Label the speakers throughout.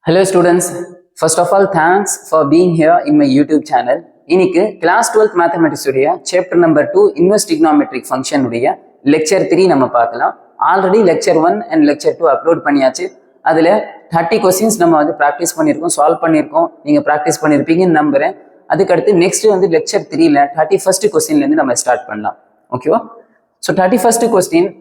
Speaker 1: Hello students, first of all thanks for being here in my YouTube channel. இன்னைக்கு class 12th mathematics உடைய chapter number 2 inverse trigonometric function உடைய lecture 3 நம்ம பார்க்கலாம். Already lecture 1 and lecture 2 upload பண்ணியாச்சு. அதில் 30 questions நம்ம வந்து practice பண்ணியிருக்கோம், சால்வ் பண்ணியிருக்கோம். நீங்கள் ப்ராக்டிஸ் பண்ணியிருப்பீங்கன்னு நம்புகிறேன். அதுக்கடுத்து நெக்ஸ்ட் வந்து lecture 3ல 31st கொஸ்டின்லேருந்து நம்ம ஸ்டார்ட் பண்ணலாம். ஓகேவா? So 31st question,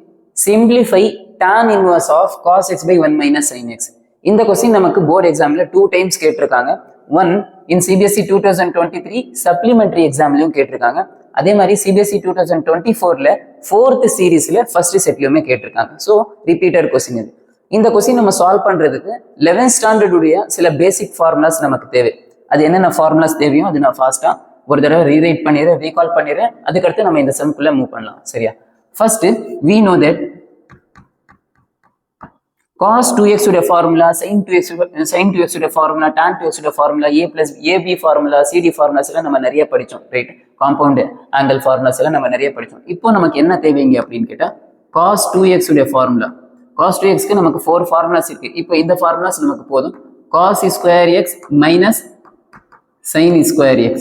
Speaker 1: simplify tan inverse of cos x by 1 minus sin x. இந்த கொஸ்டின் நமக்கு போர்டு எக்ஸாம்ல 2 டைம்ஸ் கேட்டிருக்காங்க. ஒன் இன் சிபிஎஸ்இ 2023 சப்ளிமெண்டரி எக்ஸாம்லயும் கேட்டிருக்காங்க. அதே மாதிரி சிபிஎஸ்இ 2024ல 4th சீரீஸ்ல ஃபர்ஸ்ட் செட்லயுமே கேட்டிருக்காங்க. ஸோ ரிப்பீட்டட் கொஸ்டின் இது. இந்த கொஸ்டின் நம்ம சால்வ் பண்றதுக்கு 11th ஸ்டாண்டர்ட் உடைய சில பேசிக் ஃபார்முலாஸ் நமக்கு தேவை. அது என்னென்ன ஃபார்முலாஸ் தேவையோ அது நான் ஃபாஸ்டா ஒரு தடவை ரீரைட் பண்ணிடுறேன், ரீகால் பண்ணிடுறேன். அதுக்கடுத்து நம்ம இந்த சம்குள்ள மூவ் பண்ணலாம். சரியா? First we know that cos 2x உடைய ஃபார்முலா, sin 2x உடைய ஃபார்முலா, tan 2x உடைய formula, a plus ab formula, cd formulas எல்லாம் நம்ம நிறைய படிச்சோம். ரைட்? காம்பவுண்ட் ஆங்கிள் ஃபார்முலாஸ் எல்லாம் நம்ம நிறைய படிச்சோம். இப்போ நமக்கு என்ன தேவைங்க அப்படின்னு கேட்டா cos 2x உடைய ஃபார்முலா. cos 2xக்கு நமக்கு 4 ஃபார்முலாஸ் இருக்கு. இப்போ இந்த ஃபார்முலாஸ் நமக்கு போதும். cos square x minus sin square x.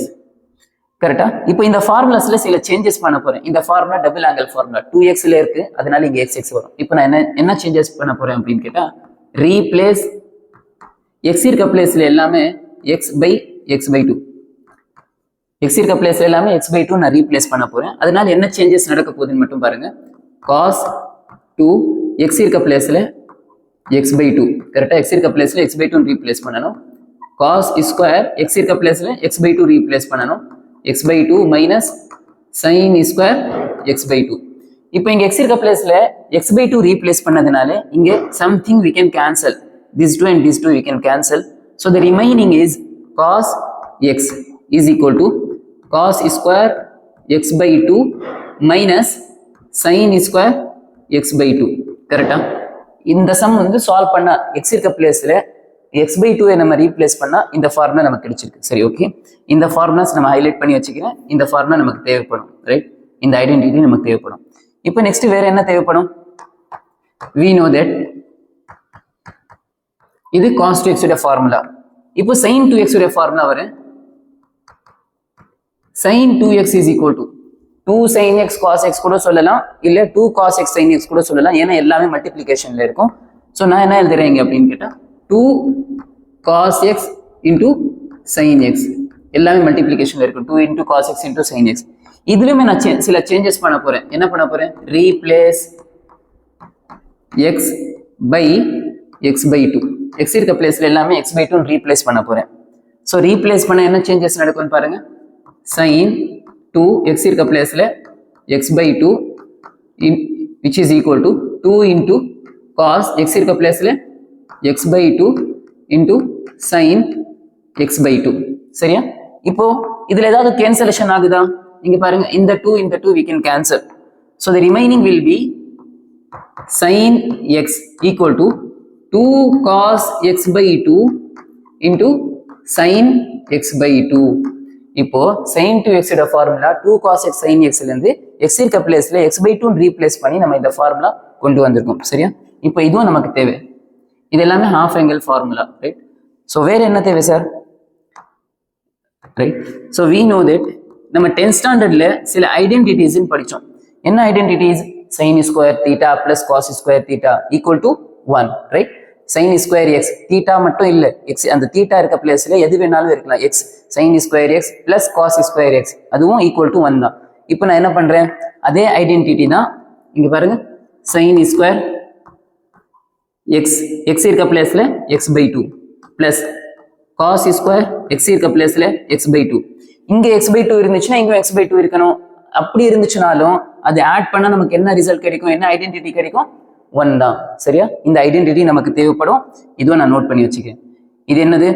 Speaker 1: கரெக்டா? இப்போ இந்த ஃபார்முலாஸ்ல சில சேஞ்சஸ் பண்ண போறேன். இந்த ஃபார்முலா டபுள் ஆங்கிள் ஃபார்முலா 2xல இருக்கு, அதனால இங்க xx வரும். இப்போ நான் என்ன சேஞ்சஸ் பண்ண போறேன் அப்படின்னு கேட்டா ரீப்ளேஸ் x இருக்க பிளேஸ்ல எல்லாமே x by x by 2. x இருக்க பிளேஸ்ல எல்லாமே x by 2 நான் ரீப்ளேஸ் பண்ண போறேன். அதனால என்ன சேஞ்சஸ் நடக்க போகுதுன்னு மட்டும் பாருங்க. cos 2 x இருக்க பிளேஸ்ல x by 2. கரெக்டா? x இருக்க பிளேஸ்ல x by 2 ரீப்ளேஸ் பண்ணனும். cos ஸ்கொயர் x இருக்க பிளேஸ்ல x by 2 ரீப்ளேஸ் பண்ணனும். x by 2 minus sin square x by 2. இப்போ இங்க x இருக்க பிளேஸ்ல x by 2 ரீப்ளேஸ் பண்ணதுனால இங்க something we can cancel. This 2 and this 2 we can cancel. So the remaining is cos x is equal to cos square x by 2 minus sin square x by 2. கரெக்டா? இந்த some வந்து solve பண்ணா x இருக்க பிளேஸ்ல x by 2 நம்ம replace பண்ணா இந்த formula நமக்கு கிடைச்சிருக்கு. சரி, ஓகே. இந்த ஃபார்முலாஸ் நம்ம ஹைலைட் பண்ணி வச்சுக்கிறேன். இந்த ஃபார்முலா நமக்கு தேவைப்படும். ரைட்? இந்த ஐடென்டிட்டி நமக்கு தேவைப்படும். இப்போ நெக்ஸ்ட் வேற என்ன தேவைப்படும்? we know that இது cos 2x உடைய ஃபார்முலா. இப்போ sin 2x உடைய ஃபார்முலா வரும். sin 2x is equal to 2 sin x cos x கூட சொல்லலாம், இல்ல 2 cos x sin x கூட சொல்லலாம். ஏன்னா எல்லாமே மல்டிப்ளிகேஷன்ல இருக்கும். ஸோ நான் என்ன எழுதுறேன் அப்படின்னு கேட்டா 2 cos x into sin x. எல்லாமே மல்டிப்ளிகேஷன்ல இருக்கும். 2 into cos x into sin x. இதுலயுமே நான் சில சேஞ்சஸ் பண்ண போறேன். என்ன பண்ண போறேன்? Replace x by x by 2. x இருக்க பிளேஸ்ல எல்லாமே x by 2 ரீப்ளேஸ் பண்ண போறேன். ஸோ ரீப்ளேஸ் பண்ண என்ன சேஞ்சஸ் நடக்கும்னு பாருங்க. sin 2 x இருக்க பிளேஸ்ல x by 2 which is equal to 2 into cos x இருக்க பிளேஸ்ல x by 2 into sin x by 2. சரியா? இப்போ இதுல ஏதாவது கேன்சலேஷன் ஆகுதா? இங்க பாருங்க, இந்த 2 we can cancel. So the remaining will be sin x equal to 2 cos x by 2 into sin x by 2. இப்போ sin 2x ஓட formula 2 cos x sin x ல இருந்து x இருக்க பிளேஸ்ல x by 2 ரீப்ளேஸ் பண்ணி நம்ம இந்த ஃபார்முலா கொண்டு வந்திருக்கோம். சரியா? இப்போ இதுவும் நமக்கு தேவை. இது எல்லாமே half angle formula. Right? So வேற என்ன தேவை sir? Right? So we know that நம்ம 10th ஸ்டாண்டர்ட்ல சில ஐடென்டிட்டிஸ் படிச்சோம். என்ன identities? sin square theta plus cos square theta equal to 1. Right? sin square x theta மட்டும் இல்லை, எக்ஸ் அந்த தீட்டா இருக்க பிளேஸ்ல எது வேணாலும் இருக்கலாம். X sin square x plus cos square x அதுவும் ஈக்குவல் டு 1 தான். இப்போ நான் என்ன பண்றேன்? அதே ஐடென்டிட்டி தான் இங்க பாருங்க. sin ஸ்கொயர் x இருக்க பிளேஸ்ல x by 2 plus cos square x இருக்க பிளேஸ்ல x by 2. இங்க x by 2 இருந்துச்சுன்னா இங்க x by 2 இருக்கணும். அப்படி இருந்துச்சுனாலும் அது ஆட் பண்ணா நமக்கு என்ன ரிசல்ட் கிடைக்கும்? என்ன ஐடென்டிட்டி கிடைக்கும்? 1 தான். சரியா? இந்த ஐடென்டிட்டி நமக்கு தேவைப்படும். இதுவும் நான் நோட் பண்ணி வச்சுக்கிறேன். இது என்னது?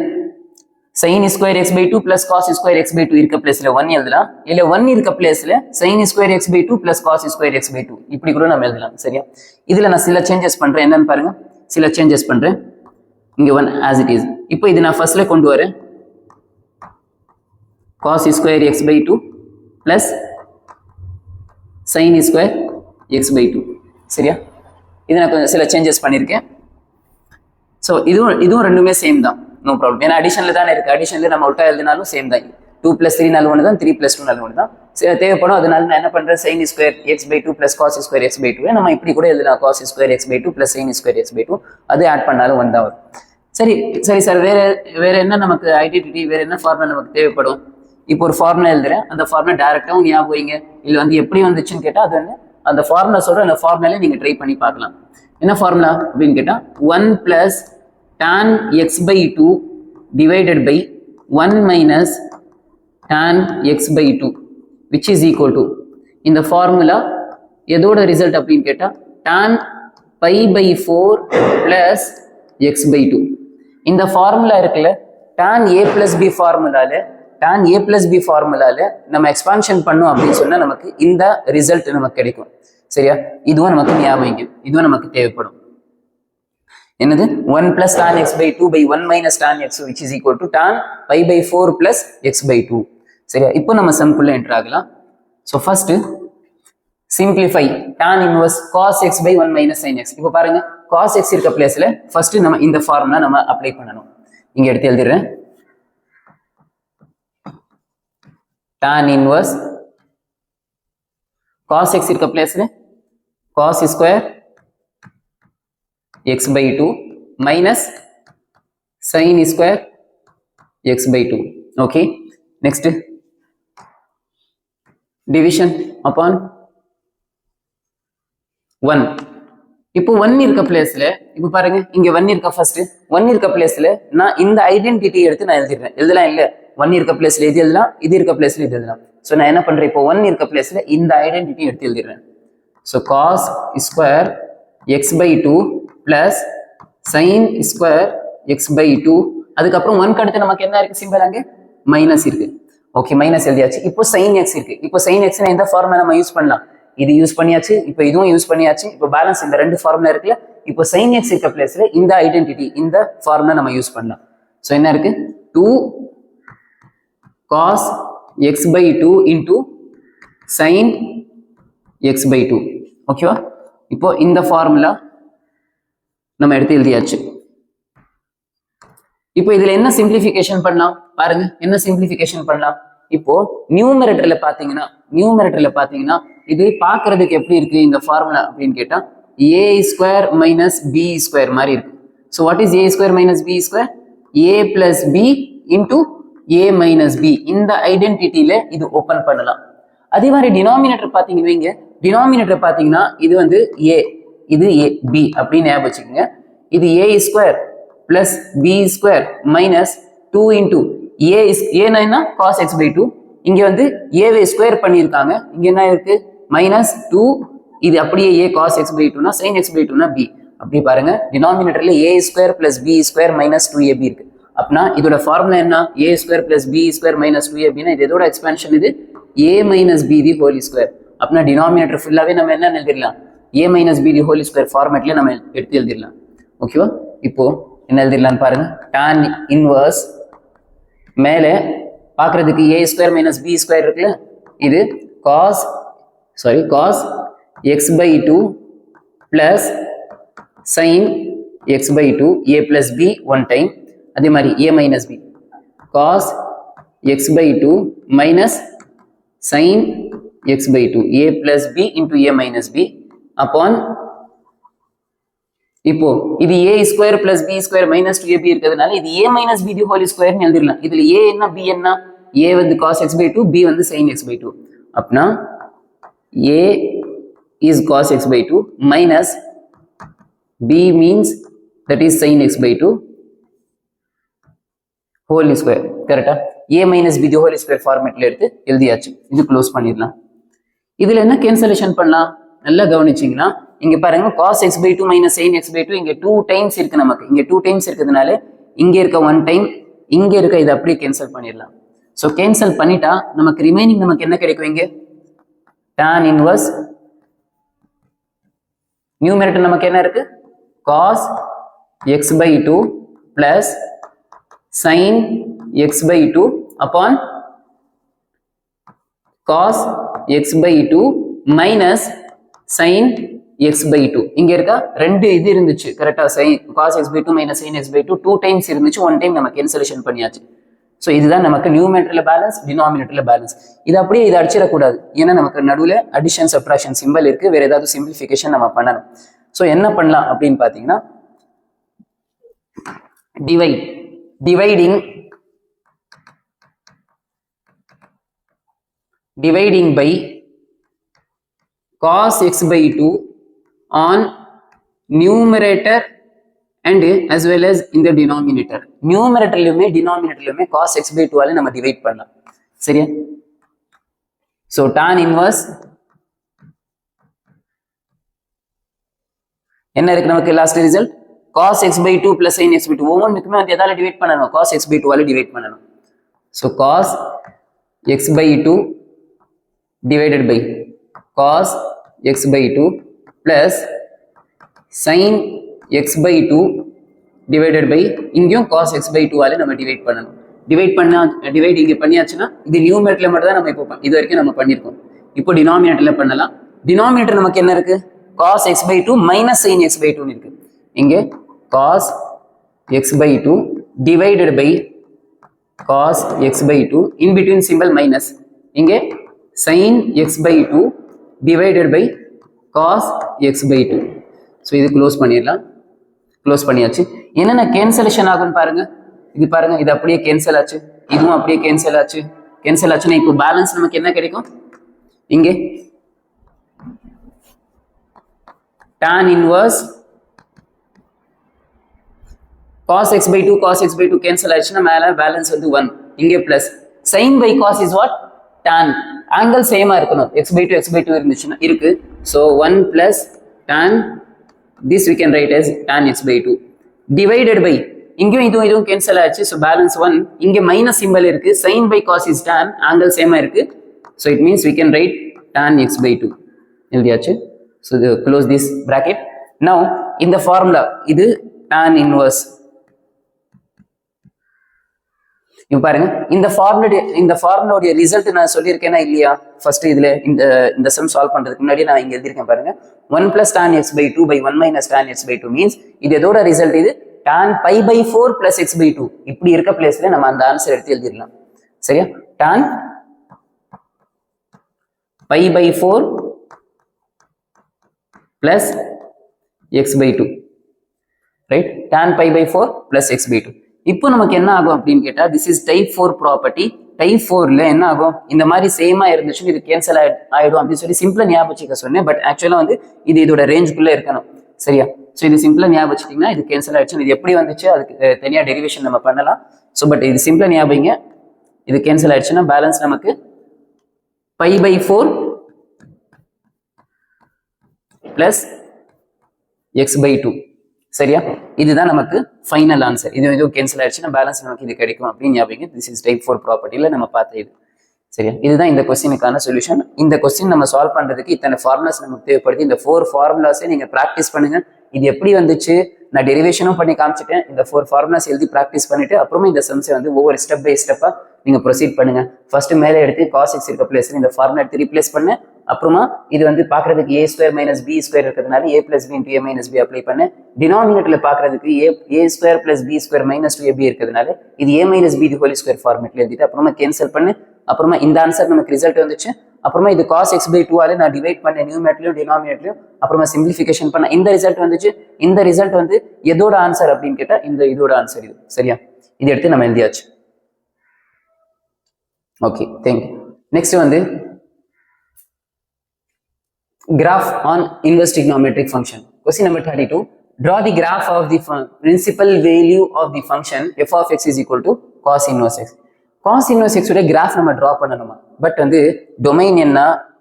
Speaker 1: sin square x by 2 plus cos square x by 2 இருக்க பிளேஸ்ல 1 எழுதலாம், இல்ல 1 இருக்க பிளேஸ்ல sin square x by 2 plus cos square x by 2 இப்படி கூட நம்ம எழுதலாம். சரியா? இதுல நான் சில சேஞ்சஸ் பண்றேன். என்னன்னு பாருங்க. சில சேஞ்சஸ் பண்றேன். இங்க 1 as it is. இப்போ இது நான் ஃபர்ஸ்ட்ல கொண்டு வரேன். cos square x by 2 plus sin square x by 2. சரியா? இது நான் கொஞ்சம் சில சேஞ்சஸ் பண்ணியிருக்கேன். ஸோ இதுவும் ரெண்டுமே சேம் தான், நோ ப்ராப்ளம். ஏன்னா அடிஷனில் தானே இருக்கு, அடிஷனில் நம்ம விட்டா எழுதினாலும் சேம் தான். 2 + 3 நாலு ஒன்று தான், 3 + 2 நாலு ஒன்று தான். தேவைப்படும். அதனால நான் என்ன பண்றேன், sin square x/2 + cos square x/2 நம்ம இப்படி கூட எழுதலாம், cos square x/2 + sin square x/2 அது ஆட் பண்ணாலும் வந்தா வரும். சரி சார், வேற என்ன நமக்கு ஐடென்டிட்டி, வேற என்ன ஃபார்முலா நமக்கு தேவைப்படும்? இப்போ ஒரு ஃபார்முலா எழுதுறேன், அந்த ஃபார்முலா டைரக்டாவும் ஞாபகம் வைங்க. இது வந்து எப்படி வந்துச்சுன்னு கேட்டா அது வந்து அந்த ஃபார்முலா சொல்ற அந்த ஃபார்முலால நீங்க ட்ரை பண்ணி பார்க்கலாம். என்ன ஃபார்முலா அப்படின்னு கேட்டா 1 + tan x/2 divided by 1 - tan x/2 which is equal to, இந்த ஃபார்முலா எதோட ரிசல்ட் அப்படின்னு கேட்டா tan π/4 plus x/2. இந்த ஃபார்முலா இருக்குல்ல, tan a + b ஃபார்முலால நம்ம எக்ஸ்பான்ஷன் பண்ணோம் அப்படின்னு சொன்னா நமக்கு இந்த ரிசல்ட் நமக்கு கிடைக்கும். சரியா? இதுவும் நமக்கு ஞாபகம், இதுவும் நமக்கு தேவைப்படும். என்னது 1 + tan x/2 by 1 - tan x which is equal to tan π/4 plus x/2. சரியா? இப்போ நம்ம சம்குள்ள என்டர் ஆகலாம். So first simplify tan inverse cos x by 1 - sin x. இப்போ பாருங்க, cos x இருக்க பிளேஸ்ல ஃபர்ஸ்ட் நம்ம இந்த ஃபார்முலா நம்ம அப்ளை பண்ணணும். இங்க எடுத்து எழுதிடுறேன். tan இன்வர்ஸ் cos x இருக்க பிளேஸ்ல cos square x/2 minus sin square x/2. Okay, next division upon 1. இப்போ 1 இருக்க பிளேஸ்ல இப்போ பாருங்க, இங்க 1 இருக்க, ஃபர்ஸ்ட் 1 இருக்க பிளேஸ்ல நான் இந்த ஐடென்டிட்டி எடுத்து நான் எழுதிடுறேன். எழுதலாம் இல்ல, 1 இருக்க பிளேஸ்ல இது எழுதலாம், இது இருக்க பிளேஸ்ல இது எழுதலாம். ஸோ நான் என்ன பண்றேன், இப்போ 1 இருக்க பிளேஸ்ல இந்த ஐடென்டிட்டி எடுத்து எழுதிடுறேன். So cos square x/2 plus sin square x/2. அதுக்கப்புறம் 1 அடுத்து நமக்கு என்ன இருக்கு சிம்பிள், அங்கே மைனஸ் இருக்கு. ஓகே, மைனஸ் எழுதியாச்சு. இப்போ sin x இருக்கு. இப்போ sin x இந்த ஃபார்முலா நம்ம யூஸ் பண்ணலாம். இது யூஸ் பண்ணியாச்சு, இப்போ இதுவும் யூஸ் பண்ணியாச்சு. இப்போ பேலன்ஸ் இந்த ரெண்டு ஃபார்முலா இருக்குல்ல, இப்போ sin x இருக்க பிளேஸ்ல இந்த ஐடென்டிட்டி இந்த ஃபார்முலா நம்ம யூஸ் பண்ணலாம். ஸோ என்ன இருக்கு, 2 cos x/2 into sin x/2. ஓகேவா? இப்போ இந்த ஃபார்முலா நம்ம எடுத்து எழுதியாச்சு. இப்போ இதுல என்ன சிம்பிளிஃபிகேஷன் பண்ணலாம் பாருங்க, என்ன சிம்பிளிஃபிகேஷன் பண்ணலாம். இப்போ நியூமரேட்டர்ல பாத்தீங்கன்னா இது பாக்குறதுக்கு எப்படி இருக்கு இந்த ஃபார்முலா அப்படின்னு கேட்டா a square minus b square மாதிரி இருக்கு. So what is a square minus b square, a plus b into a minus b. இந்த ஐடென்டிட்டியில இது ஓபன் பண்ணலாம். அதே மாதிரி டினாமினேட்டர் பாத்தீங்கன்னா இது வந்து a, இது a b அப்படின்னு ஞாபகம் வச்சுக்கோங்க. இது a square plus b square minus 2 into a cos x/2. இங்க வந்து a ஸ்கொயர் பண்ணியிருக்காங்க, இங்க என்ன இருக்கு மைனஸ் 2. இது அப்படியே a cos x/2 sin x/2 b. அப்படி பாருங்க, டினாமினேட்டர்ல a square plus b square minus 2ab இருக்கு. அப்படின்னா இதோட ஃபார்முலா என்ன, a square plus b square minus 2ab. இது எதோட எக்ஸ்பென்ஷன், இது a minus b the whole square. அப்படின்னா டினாமினேட்டர் ஃபுல்லாவே நம்ம என்ன எழுதிடலாம், a minus b the whole square ஃபார்மேட்ல நம்ம எடுத்து எழுதிடலாம். ஓகேவா? இப்போ என்ன எழுதிடலாம்னு பாருங்க, tan இன்வர்ஸ் மேல பாக்குறதுக்கு a square minus b square இருக்குல்ல, இது cos x/2 plus sin x/2 a plus b one time. அதே மாதிரி a minus b cos x/2 minus sin x/2 a plus b into a minus b upon. இப்போ இது a square plus b square minus 2ab இருக்கிறதுனால இது a minus b the whole ஸ்கொயர்னு எழுதிடலாம். இதுல a என்ன b என்ன, a வந்து cos x/2 b வந்து sin x/2. அப்படின்னா a is cos x/2 minus b means that is sin x/2 whole square. கரெக்டா? a minus b the whole square ஃபார்மேட்ல எடுத்து எழுதியாச்சு. இது க்ளோஸ் பண்ணிடலாம். இதுல என்ன கேன்சலேஷன் பண்ணலாம் நல்லா கவனிச்சீங்கன்னா, இங்க பாருங்க cos x/2 minus sin x/2 இங்க 2 டைம்ஸ் இருக்கு. நமக்கு இங்க 2 டைம்ஸ் இருக்கிறதுனால இங்க இருக்க 1 டைம், இங்க இருக்க இது அப்படியே கேன்சல் பண்ணிடலாம். ஸோ கேன்சல் பண்ணிட்டா நமக்கு ரிமைனிங் நமக்கு என்ன கிடைக்கும், இங்க tan இன்வர்ஸ் நியூமரேட்டர் நமக்கு என்ன இருக்கு, cos x/2 plus sin x/2 upon cos x/2 minus sin x/2 இங்க இருக்கா ரெண்டு இது இருந்துச்சு கரெக்டா sin cos x/2 minus sin x/2 2 times இருந்துச்சு 1 டைம் நம்ம கேன்சலேஷன் பண்ணியாச்சு ஸோ இதுதான் நமக்கு நியூமரேட்டர்ல பேலன்ஸ் டினாமினேட்டர்ல பேலன்ஸ் இது அப்படியே இதை அடிச்சிடக்கூடாது ஏன்னா நமக்கு நடுவில் அடிஷன் சப்ட்ராக்ஷன் சிம்பிள் இருக்கு வேற ஏதாவது சிம்பிளிஃபிகேஷன் நம்ம பண்ணணும் ஸோ என்ன பண்ணலாம் அப்படின்னு பார்த்தீங்கன்னா dividing by cos x/2 on numerator and as well as in the denominator numeratorலயுமே denominatorலயுமே cos x/2 ஆல நம்ம டிவைட் பண்ணலாம் சரியா so tan inverse என்ன இருக்கு நமக்கு last result cos x/2 plus sin x/2 ஒவ்வொன்றுக்குமே வந்து எதால டிவைட் பண்ணணும் cos x/2 ஆல டிவைட் பண்ணணும் so cos x/2 divided by cos x/2 plus sin x/2 divided by இங்கேயும் cos x/2 ஆல நம்ம டிவைட் பண்ணணும் டிவைட் இங்க பண்ணியாச்சுன்னா இது நியூமரேட்டர்ல மட்டும் தான் நம்ம இப்போ இது வரைக்கும் நம்ம பண்ணியிருக்கோம் இப்போ டினாமினேட்டர்ல பண்ணலாம் டினாமினேட்டர் நமக்கு என்ன இருக்கு cos x/2 minus sin x/2 இருக்கு இங்க cos x/2 divided by cos x/2 in between symbol minus இங்க sin x/2 divided by cos x/2 so இது க்ளோஸ் பண்ணிடலாம் க்ளோஸ் பண்ணியாச்சு என்னென்ன கேன்சலேஷன் ஆகும்னு பாருங்க இது பாருங்க இது அப்படியே கேன்சல் ஆச்சு இதுவும் அப்படியே கேன்சல் ஆச்சுன்னா இப்போ பேலன்ஸ் நமக்கு என்ன கிடைக்கும் இங்கே tan inverse cos x/2 cancel ஆயிடுச்சுன்னா மேல பேலன்ஸ் வந்து 1 இங்கே plus sin by cos is what tan angle சேமா இருக்கணும் x/2 இருந்துச்சுன்னா இருக்கு so 1 plus tan this we can write as tan x/2 divided by இங்கேயும் இதுவும் கேன்சல் ஆயிடுச்சு so balance 1 இங்க மைனஸ் சிம்பல் இருக்கு sin by cos is tan angle சேமா இருக்கு so it means we can write tan x/2 எழுதியாச்சு so close this bracket now in the formula இது tan inverse இப்போ பாருங்க இந்த ஃபார்முலாவுடைய ரிசல்ட் நான் சொல்லியிருக்கேனா இல்லையா ஃபர்ஸ்ட் இதுல இந்த சம் சால்வ் பண்றதுக்கு முன்னாடி நான் இங்க எழுதியிருக்கேன் பாருங்க 1 plus tan x/2 by 1 minus tan x/2 means இது எதோட ரிசல்ட் இது tan pi/4 plus x/2 இப்படி இருக்க பிளேஸ்ல நம்ம அந்த ஆன்சர் எடுத்து எழுதிடலாம் சரியா tan pi/4 plus x/2 right tan pi/4 plus x/2 இப்போ நமக்கு என்ன ஆகும் அப்படின்னு கேட்டா this is type 4 property type 4ல என்ன ஆகும் இந்த மாதிரி சேமா இருந்துச்சுன்னு இது கேன்சல் ஆயிடும் அப்படின்னு சொல்லி சிம்பிளா ஞாபகம் வச்சுக்க சொன்னேன் பட் ஆக்சுவலா வந்து இது இதோட ரேஞ்சுக்குள்ள இருக்கணும் சரியா ஸோ இது சிம்பிளா ஞாபகம் வச்சுட்டீங்கன்னா இது கேன்சல் ஆயிடுச்சு இது எப்படி வந்துச்சு அதுக்கு தனியா டெரிவேஷன் நம்ம பண்ணலாம் ஸோ பட் இது சிம்பிளா ஞாபகம் இது கேன்சல் ஆயிடுச்சுன்னா பேலன்ஸ் நமக்கு pi/4 plus x/2 சரியா இதுதான் நமக்கு ஃபைனல் ஆன்சர் இது கேன்சல் ஆயிடுச்சுன்னா பேலன்ஸ் நமக்கு இது கிடைக்கும் அப்படின்னு ஞாபகம் திஸ் இஸ் டைப் 4 ப்ராப்பர்ட்டியில நம்ம பார்த்த இது சரியா இதுதான் இந்த கொஸ்டினுக்கான சொல்யூஷன் இந்த கொஸ்டின் நம்ம சால்வ் பண்றதுக்கு இத்தனை ஃபார்முலாஸ் நமக்கு தேவைப்படுது இந்த 4 ஃபார்முலாஸே நீங்க ப்ராக்டிஸ் பண்ணுங்க இது எப்படி வந்துச்சு நான் டெரிவேஷனும் பண்ணி காமிச்சிட்டேன் இந்த 4 ஃபார்முலாஸ் எழுதி ப்ராக்டிஸ் பண்ணிட்டு அப்புறமா இந்த சம்ஸை வந்து ஒவ்வொரு ஸ்டெப் பை ஸ்டெப்பா நீங்க ப்ரொசீட் பண்ணுங்க ஃபர்ஸ்ட் மேலே எடுத்து cos x இருக்க பிளேஸ்ல இந்த ஃபார்முலா எடுத்து ரீப்ளேஸ் பண்ணு அப்புறமா இது வந்து பாக்குறதுக்கு a² - b² இருக்கிறதுனால a + b × a - b apply பண்ணு டினாமினேட்டர்ல பாக்குறதுக்கு a² + b² - 2ab இருக்கிறதுனால இது a - b ² ஃபார்மேட்ல எழுதிட்டு அப்புறமா கேன்சல் பண்ணு அப்புறமா இந்த ஆன்சர் நமக்கு ரிசல்ட் வந்துச்சு அப்புறமா இது cos x/2 ஆல நான் டிவைட் பண்ண நியூமரேட்டர்லயும் டினாமினேட்டர்லயும் அப்புறமா சிம்பிளிஃபிகேஷன் பண்ண இந்த ரிசல்ட் வந்துச்சு இந்த ரிசல்ட் வந்து எதோட ஆன்சர் அப்படின்னு கேட்டா இதோட ஆன்சர் இது சரியா இது எடுத்து நம்ம எழுதியாச்சு ஓகே தேங்க்யூ நெக்ஸ்ட் வந்து graph on inverse trigonometric function question number 32 draw the graph of the principal value of the function f of x is equal to cos inverse x cos inverse x உடைய graph நம்ம draw பண்ணணுமா but வந்து domain என்ன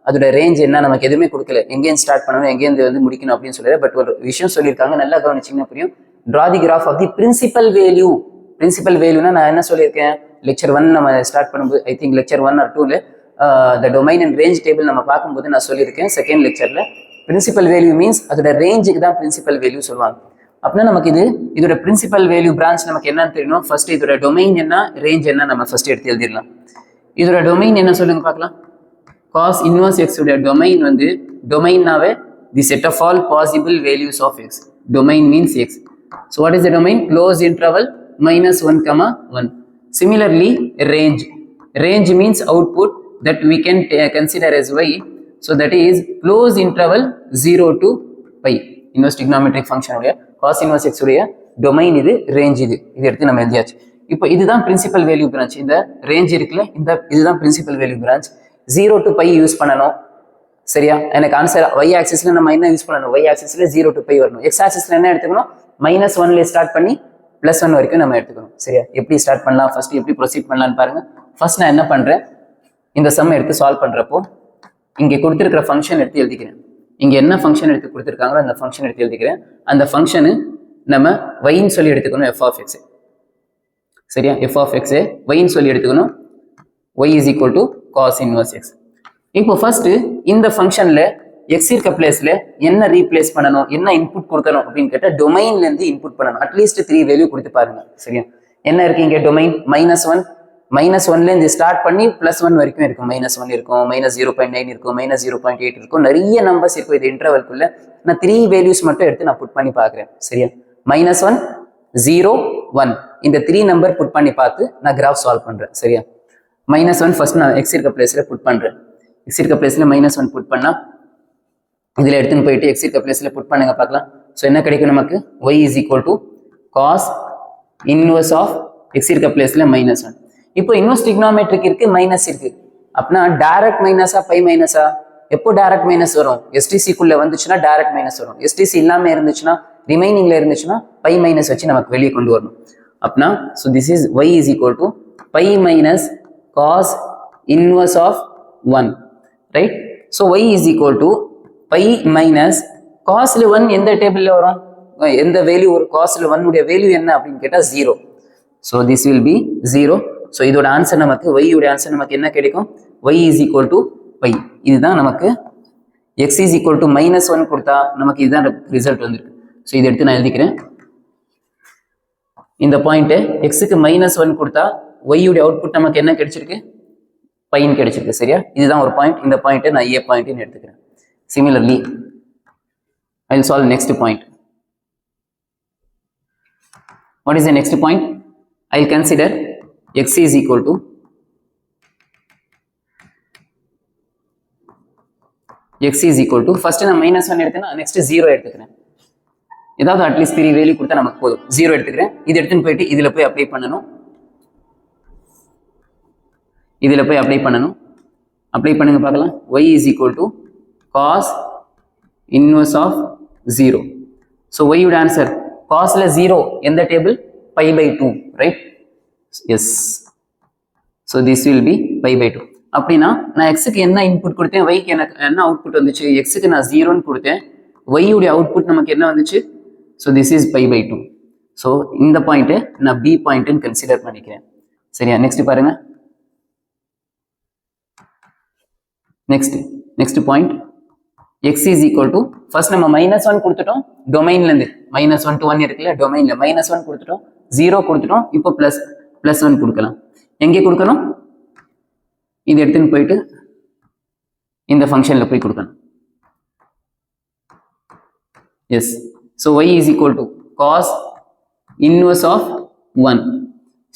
Speaker 1: அதோட range என்ன நமக்கு எதுவுமே கொடுக்கல எங்கேயும் ஸ்டார்ட் பண்ணணும் எங்கேருந்து வந்து முடிக்கணும் அப்படின்னு சொல்லல பட் ஒரு விஷயம் சொல்லியிருக்காங்க நல்லா கவனிச்சிங்கன்னா புரியும் draw the graph of the principal வேல்யூனா நான் என்ன சொல்லியிருக்கேன் லெக்சர் 1 நம்ம ஸ்டார்ட் பண்ணும்போது I think lecture 1 or 2ல the domain and range table நம்ம பார்க்கும்போது நான் சொல்லியிருக்கேன் செகண்ட் லெக்சர்ல பிரின்சிபல் வேல்யூ மீன்ஸ் அதோட ரேஞ்சுக்கு தான் பிரின்சிபல் வேல்யூ சொல்லுவாங்க அப்படின்னா நமக்கு இதோட பிரின்சிபல் வேல்யூ பிரான்ச் நமக்கு என்னன்னு தெரியணும் ஃபர்ஸ்ட் இதோட டொமைன் என்ன ரேஞ்ச் என்ன நம்ம ஃபர்ஸ்ட் எடுத்து எழுதிடலாம் இதோட டொமைன் என்ன சொல்லுங்க பார்க்கலாம் cos inverse x உடைய டொமைன் வந்து டொமைன்னாவே the set of all possible values of x. Domain means x. So what is the domain? Closed interval minus 1 comma 1. Similarly, range. Range means output that we can consider as y. So that is closed interval 0 to pi. Inverse trigonometric function உடைய cos inverse x உடைய domain இது, range இது. இது எடுத்து நம்ம எழுதியாச்சு. இப்போ இதுதான் principal value branch. இந்த range இருக்குல்ல, இதுதான் principal value branch. 0 to pi use பண்ணணும். சரியா? எனக்கு ஆன்சர் y ஆக்சிஸ்ல நம்ம என்ன யூஸ் பண்ணணும்? y ஆக்சிஸ்ல 0 to pi வரணும். x ஆக்சிஸ்ல என்ன எடுத்துக்கணும்? -1 ல ஸ்டார்ட் பண்ணி +1 வரைக்கும் நம்ம எடுத்துக்கணும். சரியா? எப்படி ஸ்டார்ட் பண்ணலாம், ஃபர்ஸ்ட் எப்படி ப்ரொசீட் பண்ணலாம்னு பாருங்க. ஃபர்ஸ்ட் நான் என்ன பண்றேன், இந்த சம் எடுத்து சால்வ் பண்றப்போ இங்கே கொடுத்துருக்கிற ஃபங்க்ஷன் எடுத்து எழுதிக்கிறேன். இங்க என்ன ஃபங்க்ஷன் எடுத்து கொடுத்துருக்காங்களோ அந்த ஃபங்க்ஷன் எடுத்து எழுதிக்கிறேன். அந்த ஃபங்க்ஷனு நம்ம yன்னு சொல்லி எடுத்துக்கணும், f of x. சரியா? f of x yன்னு சொல்லி எடுத்துக்கணும். y is equal to cos inverse x. இப்போ ஃபர்ஸ்ட் இந்த ஃபங்க்ஷன்ல x இருக்க பிளேஸ்ல என்ன ரீப்ளேஸ் பண்ணணும், என்ன இன்புட் கொடுக்கணும் அப்படின்னு கேட்டா டொமைன்ல இருந்து இன்புட் பண்ணணும். அட்லீஸ்ட் 3 வேல்யூ கொடுத்து பாருங்க. சரியா? என்ன இருக்கு இங்க? டொமைன் -1. -1ல இருந்து ஸ்டார்ட் பண்ணி +1 வரைக்கும் இருக்கும். -1 இருக்கும், -0.9 இருக்கும், -0.8 இருக்கும், நிறைய நம்பர்ஸ் இருக்கும் இது இன்டர்வல்குள்ள. நான் 3 வேல்யூஸ் மட்டும் எடுத்து நான் புட் பண்ணி பார்க்குறேன். சரியா? -1, 0, 1 இந்த 3 நம்பர் புட் பண்ணி பார்த்து நான் கிராஃப் சால்வ் பண்றேன். சரியா? -1 ஃபர்ஸ்ட் நான் x இருக்க பிளேஸ்ல புட் பண்றேன். x இருக்க பிளேஸ்ல -1 புட் பண்ணா இதுல எடுத்துன்னு போயிட்டு x இருக்க பிளேஸ்ல புட் பண்ணுங்க பார்க்கலாம். ஸோ என்ன கிடைக்கும் நமக்கு? y is equal to cos inverse of x இருக்க பிளேஸ்ல -1. இப்போ இன்வெர்ஸ் ட்ரிகோனோமெட்ரிக் இருக்கு, மைனஸ் இருக்கு. அப்படின்னா டைரக்ட் மைனஸா பை மைனஸா? எப்போ டைரக்ட் மைனஸ் வரும்? எஸ்டிசிக்குள்ள வந்துச்சுன்னா டைரக்ட் மைனஸ் வரும். எஸ்டிசி இல்லாம இருந்துச்சுன்னா, ரிமைனிங்ல இருந்துச்சுன்னா பை மைனஸ் வச்சு நமக்கு வெளியே கொண்டு வரணும். அப்படின்னா so this is y is equal to pi minus cos inverse of 1, right? So y is equal to pi minus காஸ்ல 1 எந்த டேபிள்ல வரும்? எந்த வேல்யூ வரும்? காஸ்ல 1 உடைய வேல்யூ என்ன அப்படின்னு கேட்டா 0. So this will be 0. So இதோட ஆன்சர் நமக்கு y உடைய ஆன்சர் நமக்கு என்ன கிடைக்கும்? y is equal to pi. இதுதான் நமக்கு x is equal to -1 கொடுத்தா நமக்கு இதுதான் ரிசல்ட் வந்திருக்கு. ஸோ இதை எடுத்து நான் எழுதிக்கிறேன். இந்த பாயிண்ட் எக்ஸுக்கு -1 கொடுத்தா y உடைய அவுட்புட் நமக்கு என்ன கிடைச்சிருக்கு? பைன்னு கிடைச்சிருக்கு. சரியா? இதுதான் ஒரு பாயிண்ட். இந்த பாயிண்ட்டை நான் a பாயிண்ட்னு எடுத்துக்கிறேன். Similarly I will solve next point. What is the next point? I will consider x is equal to first நான் -1 எடுத்தேன்னா next 0 எடுத்துக்கிறேன். ஏதாவது அட்லீஸ்ட் 3 வேல்யூ கொடுத்தா நமக்கு போதும். 0 எடுத்துக்கிறேன். இது எடுத்துன்னு போயிட்டு இதுல போய் அப்ளை பண்ணணும். அப்ளை பண்ணுங்க பார்க்கலாம். y is equal to cos inverse of 0. So y would answer cosல 0 எந்த table? π/2, right? Yes. So this will be π/2. அப்படின்னா நான் எக்ஸுக்கு என்ன இன்புட் கொடுத்தேன், ஒய்க்கு எனக்கு என்ன அவுட்புட் வந்துச்சு? எக்ஸுக்கு நான் 0ன்னு கொடுத்தேன், y உடைய அவுட்புட் நமக்கு என்ன வந்துச்சு? So this is π/2. ஸோ இந்த பாயிண்ட்டை நான் பி பாயிண்ட்னு கன்சிடர் பண்ணிக்கிறேன். சரியா? நெக்ஸ்ட் பாருங்க. Next point x is equal to first நம்ம -1 கொடுத்துட்டோம். டொமைன்ல இருந்து -1 to 1 இருக்குல்ல, டொமைன்ல -1 கொடுத்துட்டோம், 0 கொடுத்துட்டோம். இப்போ +1 கொடுக்கலாம். எங்கே கொடுக்கணும்? இது எடுத்துன்னு போயிட்டு இந்த ஃபங்க்ஷன்ல போய் கொடுக்கணும். Yes. So y is equal to cos inverse of 1.